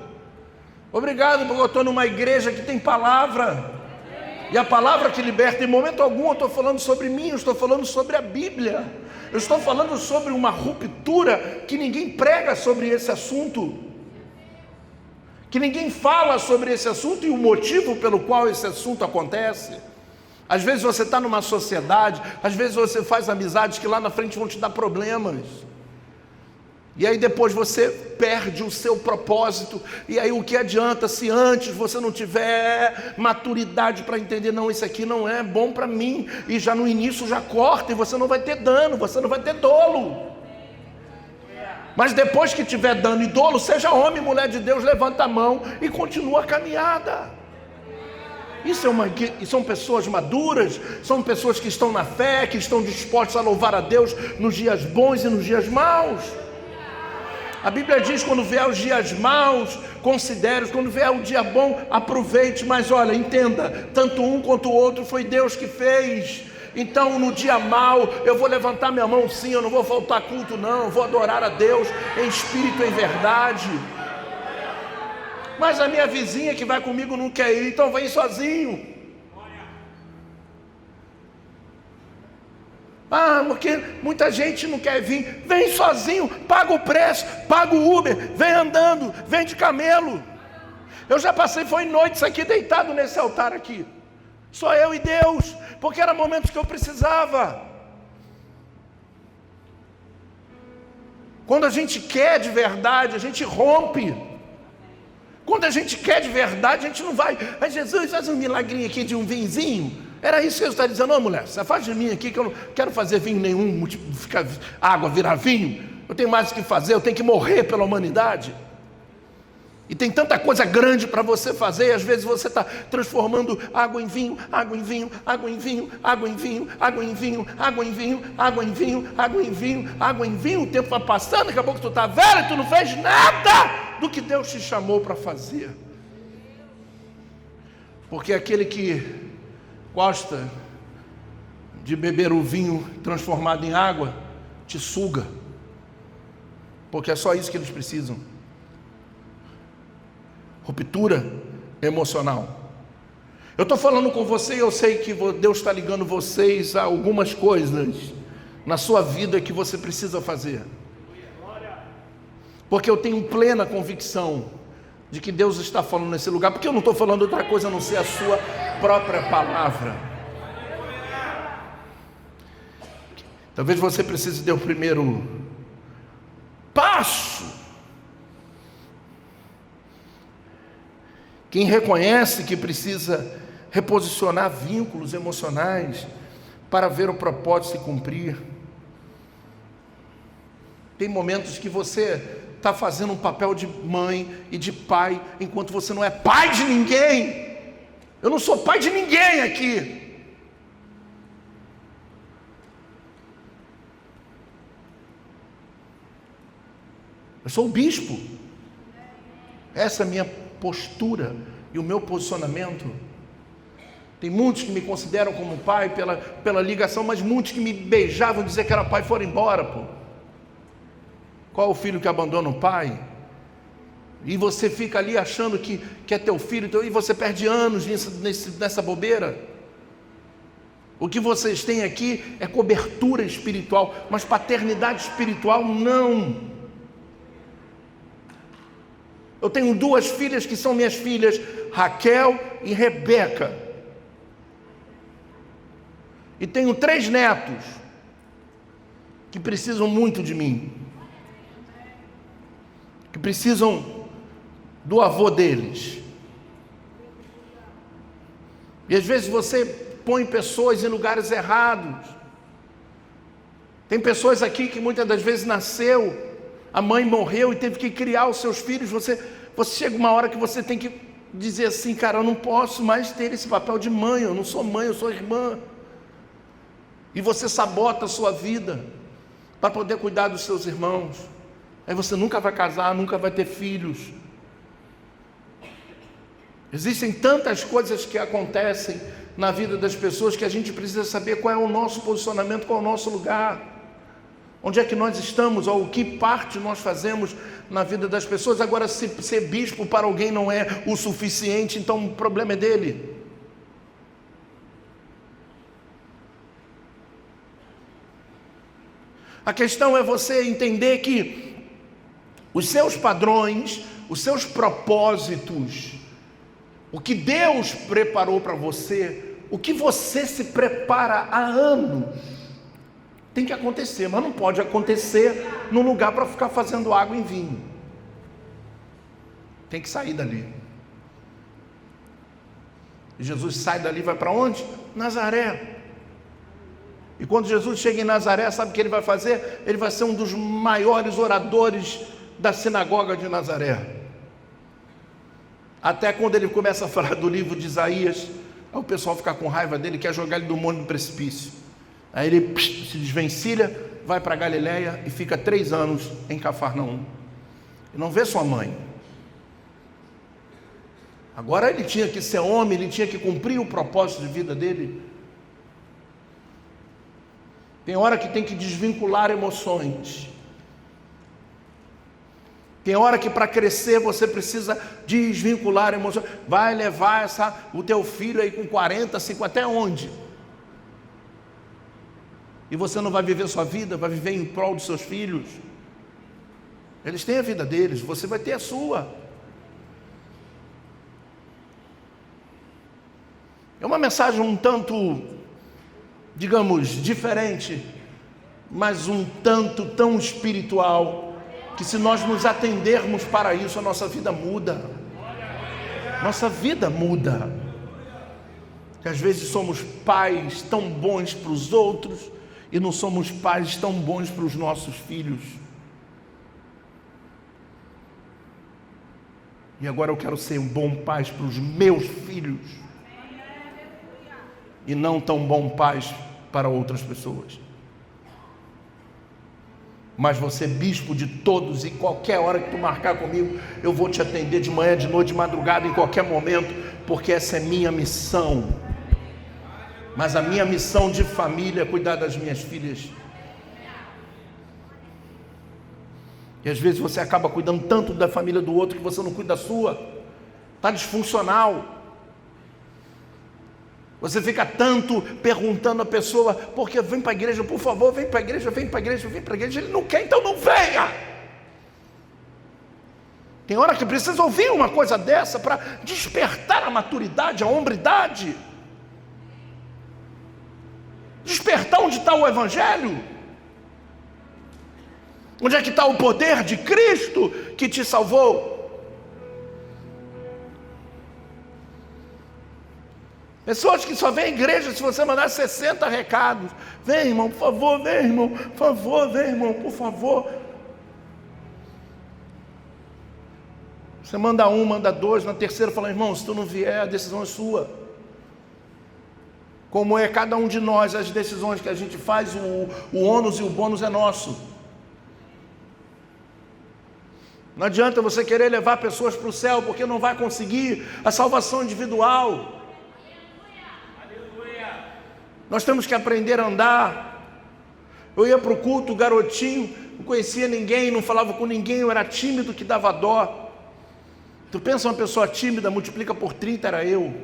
Obrigado porque eu estou numa igreja que tem palavra. E a palavra que liberta. Em momento algum eu estou falando sobre mim, eu estou falando sobre a Bíblia. Eu estou falando sobre uma ruptura que ninguém prega sobre esse assunto, que ninguém fala sobre esse assunto e o motivo pelo qual esse assunto acontece. Às vezes você está numa sociedade, às vezes você faz amizades que lá na frente vão te dar problemas. E aí depois você perde o seu propósito. E aí o que adianta se antes você não tiver maturidade para entender: não, isso aqui não é bom para mim. E já no início já corta, e você não vai ter dano, você não vai ter dolo. Mas depois que tiver dano e dolo, seja homem, mulher de Deus, levanta a mão e continua a caminhada. Isso são pessoas maduras, são pessoas que estão na fé, que estão dispostas a louvar a Deus nos dias bons e nos dias maus. A Bíblia diz: quando vier os dias maus, considere, quando vier o dia bom, aproveite. Mas olha, entenda, tanto um quanto o outro foi Deus que fez. Então no dia mau, eu vou levantar minha mão sim, eu não vou faltar culto não, eu vou adorar a Deus em espírito e em verdade. Mas a minha vizinha que vai comigo não quer ir, então vem sozinho. Porque muita gente não quer vir. Vem sozinho, paga o preço, paga o Uber, vem andando, vem de camelo. Eu já passei, foi noites aqui deitado nesse altar aqui, só eu e Deus, porque eram momentos que eu precisava. Quando a gente quer de verdade, a gente rompe. Quando a gente quer de verdade, a gente não vai: Jesus, faz um milagrinho aqui de um vinhozinho. Era isso que eu estava dizendo: não, mulher, você faz de mim aqui, que eu não quero fazer vinho nenhum, ficar água virar vinho. Eu tenho mais o que fazer, eu tenho que morrer pela humanidade. E tem tanta coisa grande para você fazer, e às vezes você está transformando água em vinho, água em vinho, água em vinho, água em vinho, água em vinho, água em vinho, água em vinho, água em vinho, água em vinho. O tempo vai passando, daqui a pouco tu está velho e tu não fez nada do que Deus te chamou para fazer. Porque aquele que gosta de beber o vinho transformado em água, te suga, porque é só isso que eles precisam. Ruptura emocional. Eu estou falando com você e eu sei que Deus está ligando vocês a algumas coisas na sua vida que você precisa fazer. porque eu tenho plena convicção de que Deus está falando nesse lugar, porque eu não estou falando outra coisa a não ser a sua própria palavra. Talvez você precise dar o primeiro passo. Quem reconhece que precisa reposicionar vínculos emocionais para ver o propósito se cumprir. Tem momentos que você está fazendo um papel de mãe e de pai, enquanto você não é pai de ninguém. Eu não sou pai de ninguém aqui. Eu sou o bispo. Essa é a minha postura e o meu posicionamento. Tem muitos que me consideram como pai pela ligação, mas muitos que me beijavam dizer que era pai foram embora, pô. Qual o filho que abandona o pai? E você fica ali achando que é teu filho, e você perde anos nessa bobeira. O que vocês têm aqui é cobertura espiritual, mas paternidade espiritual não. Eu tenho 2 filhas que são minhas filhas, Raquel e Rebeca. E tenho 3 netos que precisam muito de mim, que precisam do avô deles. E às vezes você põe pessoas em lugares errados. Tem pessoas aqui que muitas das vezes nasceu, a mãe morreu e teve que criar os seus filhos. Você chega uma hora que você tem que dizer assim: cara, eu não posso mais ter esse papel de mãe, eu não sou mãe, eu sou irmã. E você sabota a sua vida para poder cuidar dos seus irmãos. Aí você nunca vai casar, nunca vai ter filhos. Existem tantas coisas que acontecem na vida das pessoas que a gente precisa saber qual é o nosso posicionamento, qual é o nosso lugar. Onde é que nós estamos, ou o que parte nós fazemos na vida das pessoas. Agora, se ser bispo para alguém não é o suficiente, então o problema é dele. A questão é você entender que os seus padrões, os seus propósitos, o que Deus preparou para você, o que você se prepara há anos, tem que acontecer, mas não pode acontecer num lugar para ficar fazendo água em vinho. Tem que sair dali. E Jesus sai dali e vai para onde? Nazaré. E quando Jesus chega em Nazaré, sabe o que ele vai fazer? Ele vai ser um dos maiores oradores da sinagoga de Nazaré. Até quando ele começa a falar do livro de Isaías, aí o pessoal fica com raiva dele, quer jogar ele do monte do precipício. Aí ele se desvencilha, vai para Galileia e fica 3 anos em Cafarnaum. E não vê sua mãe. Agora ele tinha que ser homem, ele tinha que cumprir o propósito de vida dele. Tem hora que tem que desvincular emoções. Tem hora que para crescer você precisa desvincular emoções. Vai levar o teu filho aí com 40, 50, até onde? E você não vai viver sua vida, vai viver em prol dos seus filhos. Eles têm a vida deles, você vai ter a sua. É uma mensagem um tanto, digamos, diferente, mas um tanto tão espiritual, que se nós nos atendermos para isso, a nossa vida muda. Nossa vida muda. Que às vezes somos pais tão bons para os outros e não somos pais tão bons para os nossos filhos. E agora eu quero ser um bom pai para os meus filhos e não tão bom pai para outras pessoas. Mas você é bispo de todos, e qualquer hora que tu marcar comigo, eu vou te atender de manhã, de noite, de madrugada, em qualquer momento, porque essa é minha missão. Mas a minha missão de família é cuidar das minhas filhas. E às vezes você acaba cuidando tanto da família do outro que você não cuida da sua. Está disfuncional. Você fica tanto perguntando à pessoa: porque vem para a igreja, por favor, vem para a igreja, vem para a igreja, vem para a igreja. Ele não quer, então não venha. Tem hora que precisa ouvir uma coisa dessa para despertar a maturidade, a hombridade. Despertar onde está o Evangelho. Onde é que está o poder de Cristo que te salvou? Pessoas que só vêm à igreja se você mandar 60 recados. Vem, irmão, por favor, vem, irmão, por favor, vem, irmão, por favor. Você manda um, manda dois, na terceira fala, irmão, se tu não vier, a decisão é sua. Como é cada um de nós, as decisões que a gente faz, o ônus e o bônus é nosso. Não adianta você querer levar pessoas para o céu, porque não vai conseguir a salvação individual. Nós temos que aprender a andar. Eu ia para o culto, garotinho, não conhecia ninguém, não falava com ninguém, eu era tímido que dava dó. Tu pensa uma pessoa tímida, multiplica por 30, era eu.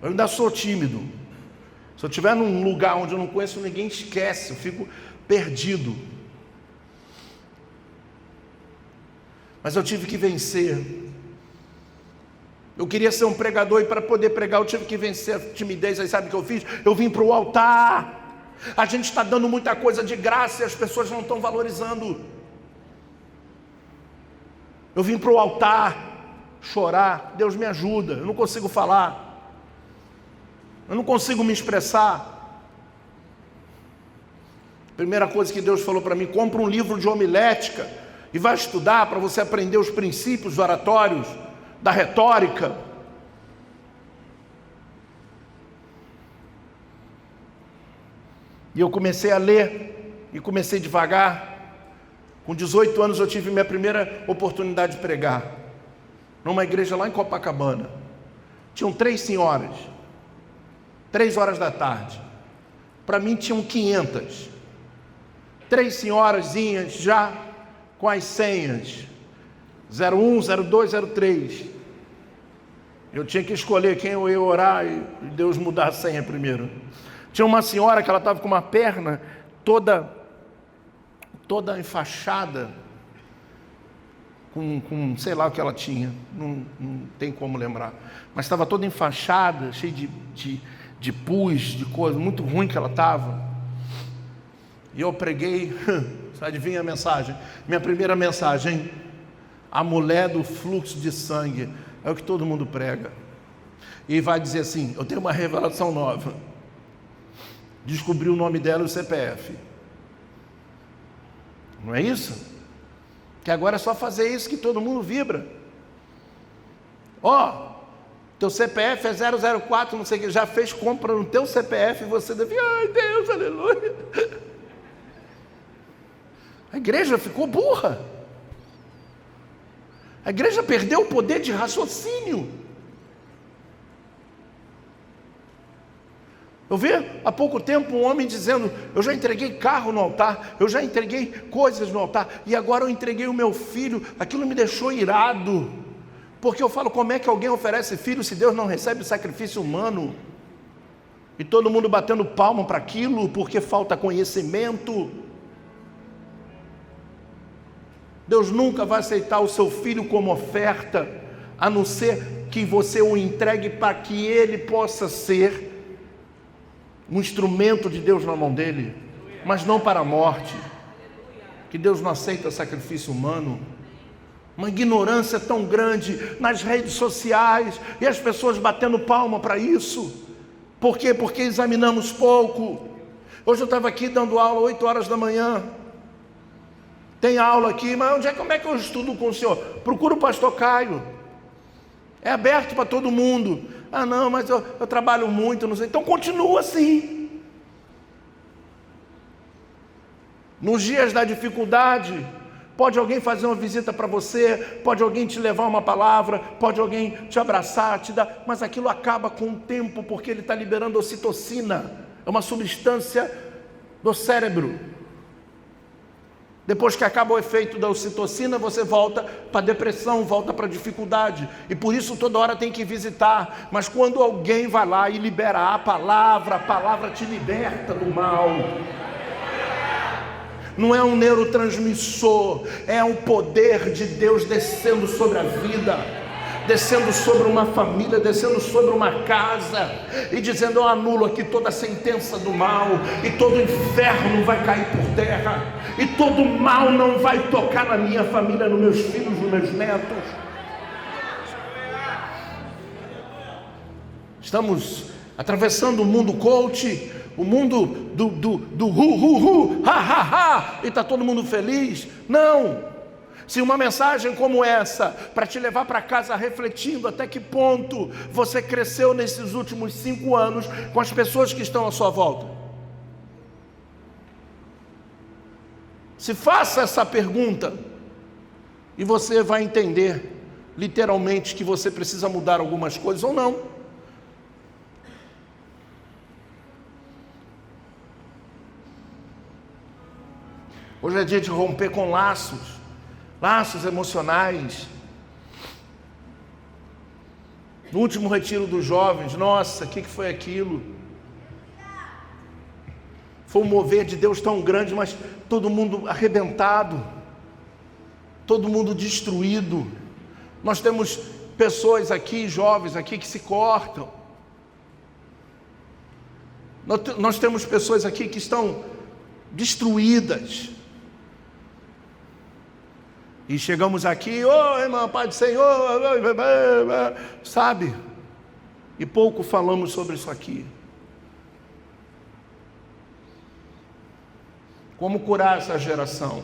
Eu ainda sou tímido. Se eu estiver num lugar onde eu não conheço ninguém, esquece, eu fico perdido. Mas eu tive que vencer. Eu queria ser um pregador e para poder pregar eu tive que vencer a timidez. Aí sabe o que eu fiz? Eu vim para o altar. A gente está dando muita coisa de graça e as pessoas não estão valorizando. Eu vim para o altar chorar. Deus me ajuda, eu não consigo falar, eu não consigo me expressar. Primeira coisa que Deus falou para mim: compra um livro de homilética e vai estudar para você aprender os princípios oratórios, da retórica. E eu comecei a ler, e comecei devagar. Com 18 anos eu tive minha primeira oportunidade de pregar, numa igreja lá em Copacabana. Tinham 3 senhoras, 3 horas da tarde. Para mim tinham 500. 3 senhorazinhas já com as senhas 01, 02, 03. Eu tinha que escolher quem eu ia orar e Deus mudar a senha primeiro. Tinha uma senhora que ela estava com uma perna toda enfaixada, com sei lá o que ela tinha, não tem como lembrar, mas estava toda enfaixada, cheia de pus, de coisa, muito ruim que ela estava. E eu preguei, adivinha a mensagem? Minha primeira mensagem: a mulher do fluxo de sangue. É o que todo mundo prega. E vai dizer assim: eu tenho uma revelação nova. Descobri o nome dela e o CPF. Não é isso? Que agora é só fazer isso que todo mundo vibra. Ó, teu CPF é 004, não sei o que, já fez compra no teu CPF e você deve, ai Deus, aleluia. A igreja ficou burra. A igreja perdeu o poder de raciocínio. Eu vi há pouco tempo um homem dizendo: eu já entreguei carro no altar, eu já entreguei coisas no altar, e agora eu entreguei o meu filho. Aquilo me deixou irado, porque eu falo: como é que alguém oferece filho se Deus não recebe sacrifício humano? E todo mundo batendo palma para aquilo, porque falta conhecimento. Deus nunca vai aceitar o seu filho como oferta, a não ser que você o entregue para que ele possa ser um instrumento de Deus na mão dele, mas não para a morte. Que Deus não aceita sacrifício humano. Uma ignorância tão grande nas redes sociais, e as pessoas batendo palma para isso. Por quê? Porque examinamos pouco. Hoje eu estava aqui dando aula 8 horas da manhã. Tem aula aqui, mas como é que eu estudo com o senhor? Procura o pastor Caio. É aberto para todo mundo. Ah não, mas eu trabalho muito, não sei. Então continua assim. Nos dias da dificuldade, pode alguém fazer uma visita para você, pode alguém te levar uma palavra, pode alguém te abraçar, te dar, mas aquilo acaba com o tempo, porque ele está liberando ocitocina, é uma substância do cérebro. Depois que acaba o efeito da ocitocina, você volta para a depressão, volta para a dificuldade. E por isso toda hora tem que visitar. Mas quando alguém vai lá e libera a palavra te liberta do mal. não é um neurotransmissor, é o poder de Deus descendo sobre a vida, descendo sobre uma família, descendo sobre uma casa e dizendo: eu anulo aqui toda a sentença do mal, e todo o inferno vai cair por terra, e todo mal não vai tocar na minha família, nos meus filhos, nos meus netos. Estamos atravessando o mundo coach, o mundo do ha, e está todo mundo feliz. Não! Se uma mensagem como essa, para te levar para casa refletindo até que ponto você cresceu nesses últimos 5 anos com as pessoas que estão à sua volta. Se faça essa pergunta e você vai entender literalmente que você precisa mudar algumas coisas ou não. Hoje é dia de romper com laços emocionais. No último retiro dos jovens, nossa, o que foi aquilo? Foi um mover de Deus tão grande, mas todo mundo arrebentado, todo mundo destruído. Nós temos pessoas aqui, jovens aqui, que se cortam. Nós temos pessoas aqui que estão destruídas. E chegamos aqui: ô irmão, Pai do Senhor, sabe? E pouco falamos sobre isso aqui. Como curar essa geração?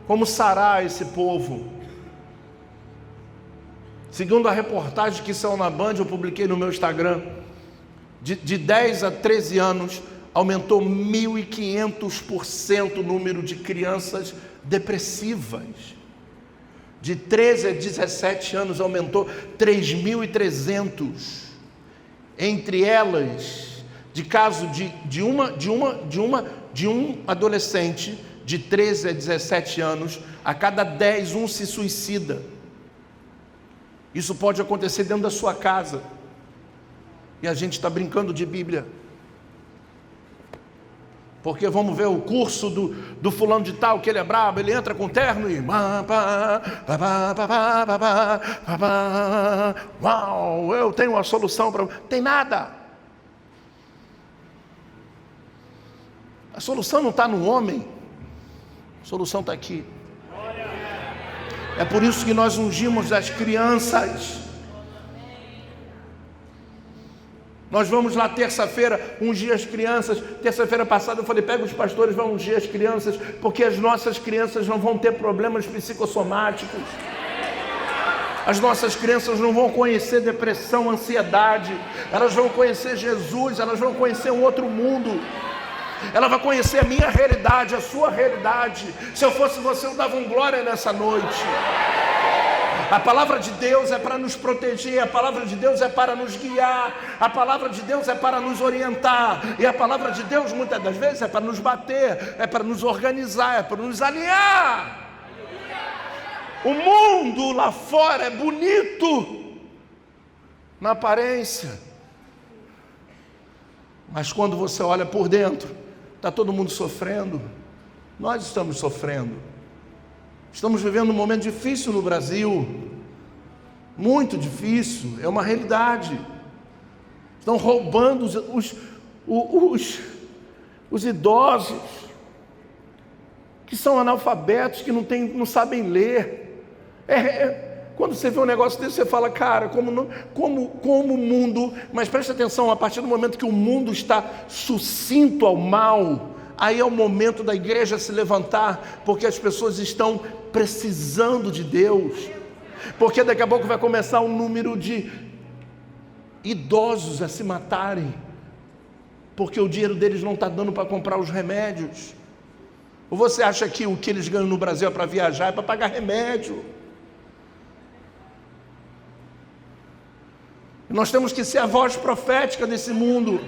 Como sarar esse povo? Segundo a reportagem que saiu na Band, eu publiquei no meu Instagram, de 10 a 13 anos, aumentou 1.500% o número de crianças depressivas. De 13 a 17 anos aumentou 3.300. Entre elas, de caso de um adolescente de 13 a 17 anos, a cada 10 um se suicida. Isso pode acontecer dentro da sua casa. E a gente está brincando de Bíblia. Porque vamos ver o curso do fulano de tal, que ele é brabo, ele entra com terno e... Uau, eu tenho uma solução para... Tem nada. A solução não está no homem. A solução está aqui. É por isso que nós ungimos as crianças. Nós vamos lá terça-feira ungir as crianças. Terça-feira passada eu falei: pega os pastores, vão ungir as crianças, porque as nossas crianças não vão ter problemas psicossomáticos. As nossas crianças não vão conhecer depressão, ansiedade. Elas vão conhecer Jesus, elas vão conhecer um outro mundo. Ela vai conhecer a minha realidade, a sua realidade. Se eu fosse você, eu dava um glória nessa noite. A palavra de Deus é para nos proteger, a palavra de Deus é para nos guiar, a palavra de Deus é para nos orientar, e a palavra de Deus muitas das vezes é para nos bater, é para nos organizar, é para nos alinhar. O mundo lá fora é bonito na aparência, mas quando você olha por dentro, está todo mundo sofrendo. Nós estamos sofrendo. Estamos vivendo um momento difícil no Brasil, muito difícil, é uma realidade. Estão roubando os idosos, que são analfabetos, que não sabem ler. Quando você vê um negócio desse, você fala: cara, como o mundo... Mas preste atenção, a partir do momento que o mundo está sucinto ao mal, aí é o momento da igreja se levantar, porque as pessoas estão precisando de Deus, porque daqui a pouco vai começar um número de idosos a se matarem, porque o dinheiro deles não está dando para comprar os remédios. Ou você acha que o que eles ganham no Brasil é para viajar, é para pagar remédio? Nós temos que ser a voz profética desse mundo.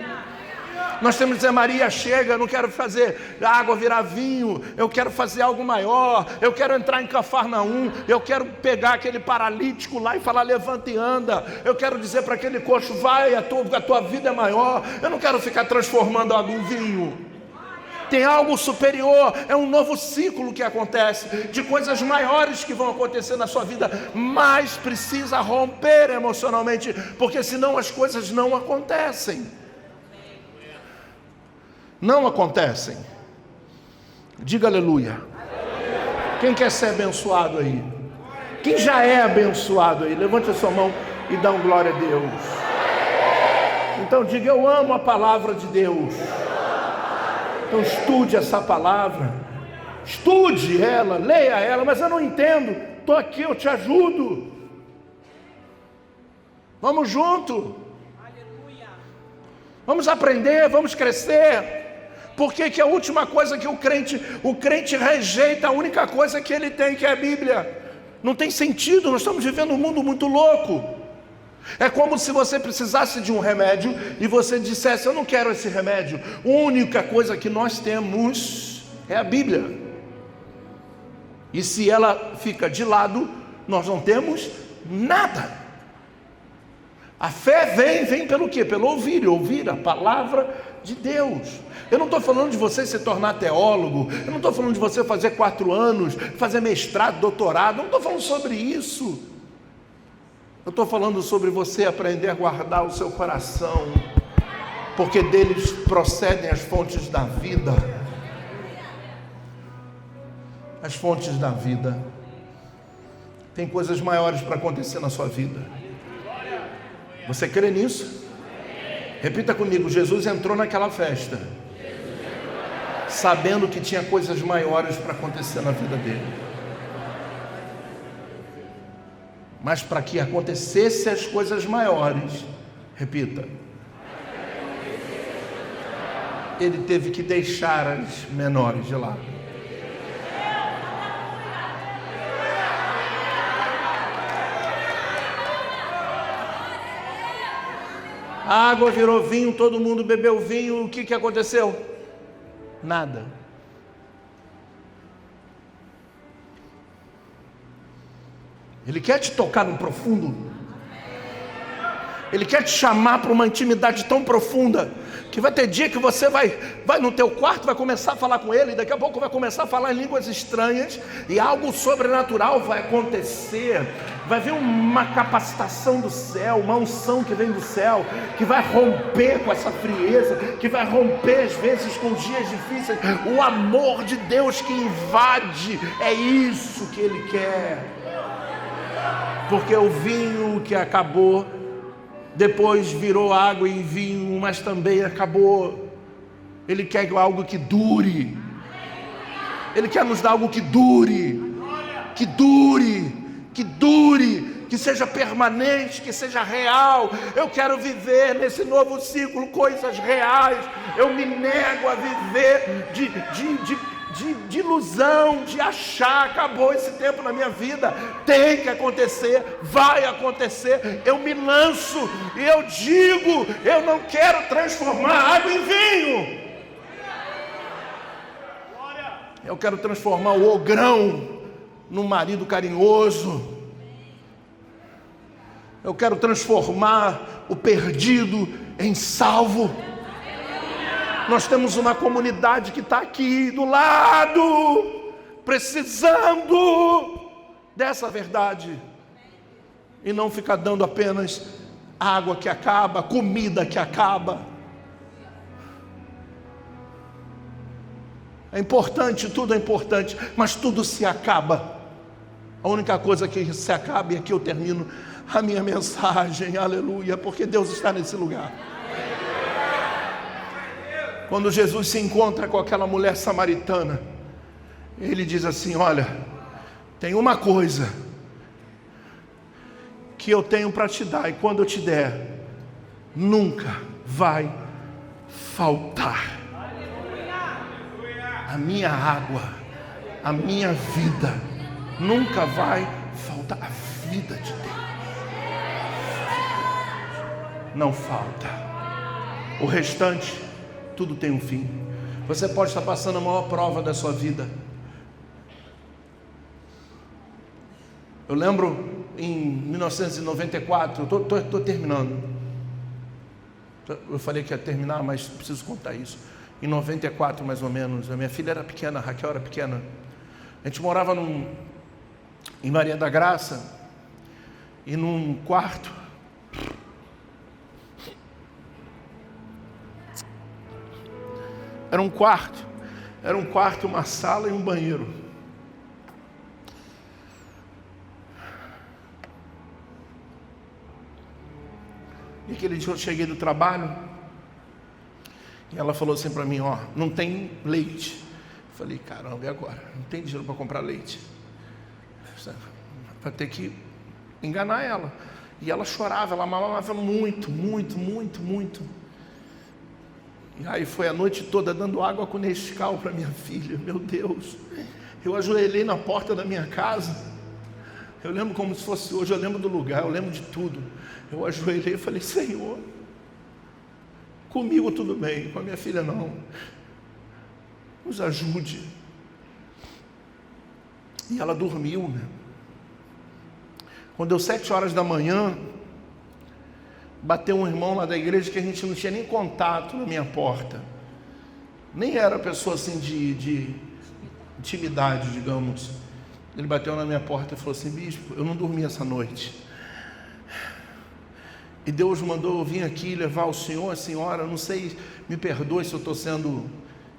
Nós temos que dizer: Maria, chega, eu não quero fazer água virar vinho, eu quero fazer algo maior, eu quero entrar em Cafarnaum, eu quero pegar aquele paralítico lá e falar: levanta e anda. Eu quero dizer para aquele coxo: vai, a tua vida é maior. Eu não quero ficar transformando água em vinho. tem algo superior, é um novo ciclo que acontece, de coisas maiores que vão acontecer na sua vida, mas precisa romper emocionalmente, porque senão as coisas não acontecem. Não acontecem. Diga aleluia. Quem quer ser abençoado aí? Quem já é abençoado aí? Levante a sua mão e dá um glória a Deus. Então diga: eu amo a palavra de Deus. Então estude essa palavra, estude ela, leia ela. Mas eu não entendo, estou aqui, eu te ajudo. Vamos junto. Vamos aprender, vamos crescer. Porque que a última coisa que o crente rejeita, a única coisa que ele tem, que é a Bíblia. Não tem sentido, nós estamos vivendo um mundo muito louco. É como se você precisasse de um remédio e você dissesse: eu não quero esse remédio. A única coisa que nós temos é a Bíblia. E se ela fica de lado, nós não temos nada. A fé vem pelo quê? Pelo ouvir a palavra de Deus. Eu não estou falando de você se tornar teólogo, eu não estou falando de você fazer 4 anos, fazer mestrado, doutorado, eu não estou falando sobre isso. Eu estou falando sobre você aprender a guardar o seu coração, porque deles procedem as fontes da vida. As fontes da vida. Tem coisas maiores para acontecer na sua vida. Você crê nisso? Repita comigo: Jesus entrou naquela festa sabendo que tinha coisas maiores para acontecer na vida dele. Mas para que acontecesse as coisas maiores, repita, ele teve que deixar as menores de lado. A água virou vinho, todo mundo bebeu vinho. O que aconteceu? Nada. Ele quer te tocar no profundo. Ele quer te chamar para uma intimidade tão profunda que vai ter dia que você vai no teu quarto, vai começar a falar com ele, e daqui a pouco vai começar a falar em línguas estranhas, e algo sobrenatural vai acontecer. Vai vir uma capacitação do céu, uma unção que vem do céu, que vai romper com essa frieza, que vai romper às vezes com dias difíceis. O amor de Deus que invade, é isso que ele quer. Porque o vinho que acabou, depois virou água em vinho, mas também acabou. Ele quer algo que dure. Ele quer nos dar algo que dure, que dure, que dure, que seja permanente, que seja real. Eu quero viver nesse novo ciclo coisas reais. Eu me nego a viver de ilusão, de achar, acabou esse tempo na minha vida. Tem que acontecer, vai acontecer. Eu me lanço e eu digo: eu não quero transformar água em vinho. Eu quero transformar o ogrão num marido carinhoso. Eu quero transformar o perdido em salvo. Nós temos uma comunidade que está aqui do lado, precisando dessa verdade, e não ficar dando apenas água que acaba, comida que acaba. É importante, tudo é importante, mas tudo se acaba. A única coisa que se acaba, e aqui eu termino a minha mensagem, aleluia, porque Deus está nesse lugar. Quando Jesus se encontra com aquela mulher samaritana, ele diz assim: olha, tem uma coisa que eu tenho para te dar, e quando eu te der, nunca vai faltar. A minha água, a minha vida, nunca vai faltar. A vida de Deus não falta. O restante, tudo tem um fim. Você pode estar passando a maior prova da sua vida. Eu lembro em 1994, estou terminando. Eu falei que ia terminar, mas preciso contar isso. em 94 mais ou menos. A minha filha era pequena, a Raquel era pequena. A gente morava em Maria da Graça, e num quarto, era um quarto, uma sala e um banheiro. E aquele dia eu cheguei do trabalho, e ela falou assim para mim, ó, não tem leite. Eu falei, caramba, e agora? Não tem dinheiro para comprar leite. Vai ter que enganar ela. E ela chorava, ela mamava muito. E aí foi a noite toda dando água com Nescau para minha filha. Meu Deus, eu ajoelhei na porta da minha casa. Eu lembro como se fosse hoje, eu lembro do lugar, eu lembro de tudo. Eu ajoelhei e falei, Senhor, comigo tudo bem, com a minha filha não. Nos ajude. E ela dormiu, né? Quando deu 7 horas da manhã, bateu um irmão lá da igreja que a gente não tinha nem contato na minha porta. Nem era pessoa assim de intimidade, digamos. Ele bateu na minha porta e falou assim, bispo, eu não dormi essa noite. E Deus mandou eu vir aqui levar o senhor, a senhora, não sei, me perdoe se eu estou sendo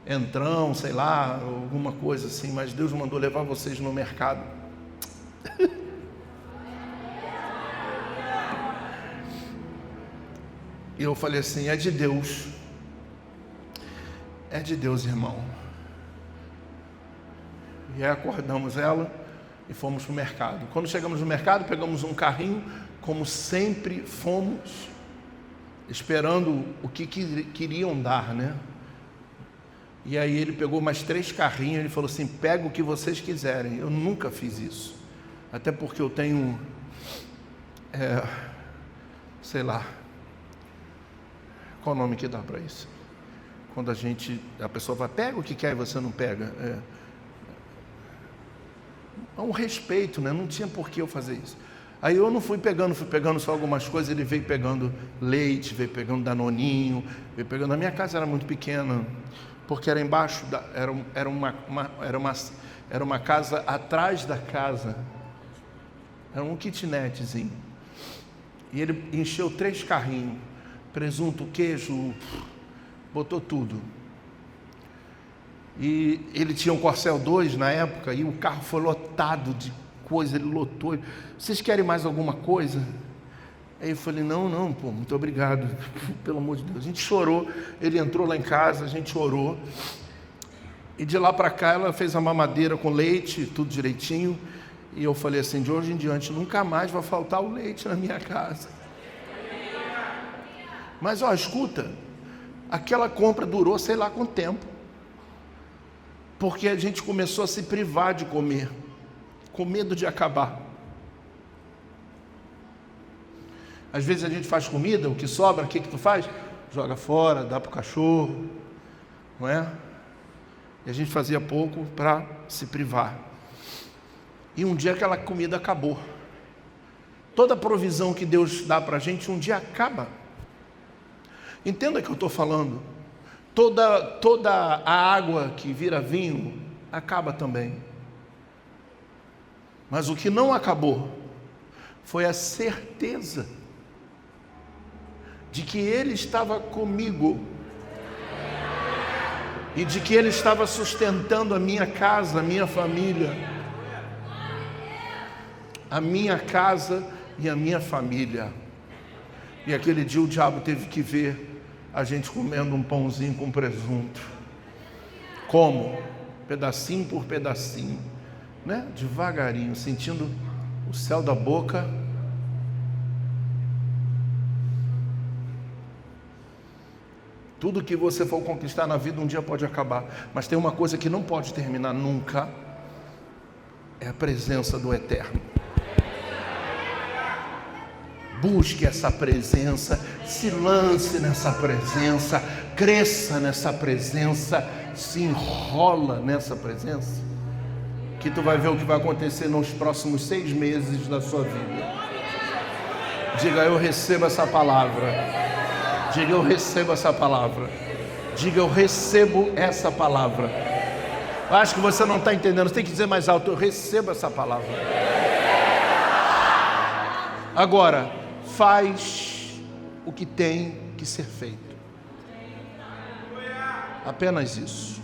entrão, sei lá, alguma coisa assim, mas Deus mandou levar vocês no mercado. E eu falei assim, é de Deus, irmão. E aí acordamos ela e fomos para o mercado. Quando chegamos no mercado, pegamos um carrinho, como sempre fomos, esperando o que queriam dar, né? E aí ele pegou mais 3 carrinhos, ele falou assim, pega o que vocês quiserem. Eu nunca fiz isso, até porque eu tenho, sei lá, qual o nome que dá para isso? Quando a pessoa vai, pega o que quer e você não pega. É um respeito, né? Não tinha por que eu fazer isso. Aí eu não fui pegando só algumas coisas, ele veio pegando leite, veio pegando danoninho, veio pegando. A minha casa era muito pequena, porque era embaixo, era uma casa atrás da casa, era um kitnetzinho. E ele encheu 3 carrinhos, presunto, queijo, botou tudo. E ele tinha um Corcel 2 na época, e o carro foi lotado de coisa, ele lotou. Vocês querem mais alguma coisa? Aí eu falei, não, pô, muito obrigado, pelo amor de Deus. A gente chorou, ele entrou lá em casa, a gente orou. E de lá para cá ela fez a mamadeira com leite, tudo direitinho. E eu falei assim, de hoje em diante nunca mais vai faltar o leite na minha casa. Mas ó, escuta, aquela compra durou sei lá quanto tempo. Porque a gente começou a se privar de comer, com medo de acabar. Às vezes a gente faz comida, o que sobra, o que tu faz? Joga fora, dá para o cachorro, não é? E a gente fazia pouco para se privar. E um dia aquela comida acabou. Toda provisão que Deus dá para a gente, um dia acaba. Entenda o que eu estou falando. Toda a água que vira vinho, acaba também. Mas o que não acabou, foi a certeza de que Ele estava comigo, e de que Ele estava sustentando a minha casa, a minha família, a minha casa e a minha família. E aquele dia o diabo teve que ver a gente comendo um pãozinho com presunto. Como? Pedacinho por pedacinho, né? Devagarinho, sentindo o céu da boca. Tudo que você for conquistar na vida um dia pode acabar, mas tem uma coisa que não pode terminar nunca, é a presença do Eterno. Busque essa presença, se lance nessa presença, cresça nessa presença, se enrola nessa presença, que tu vai ver o que vai acontecer nos próximos 6 meses da sua vida. Diga, eu recebo essa palavra. Diga, eu recebo essa palavra. Diga: eu recebo essa palavra. Eu acho que você não está entendendo, você tem que dizer mais alto: eu recebo essa palavra. Agora, faz o que tem que ser feito. Apenas isso.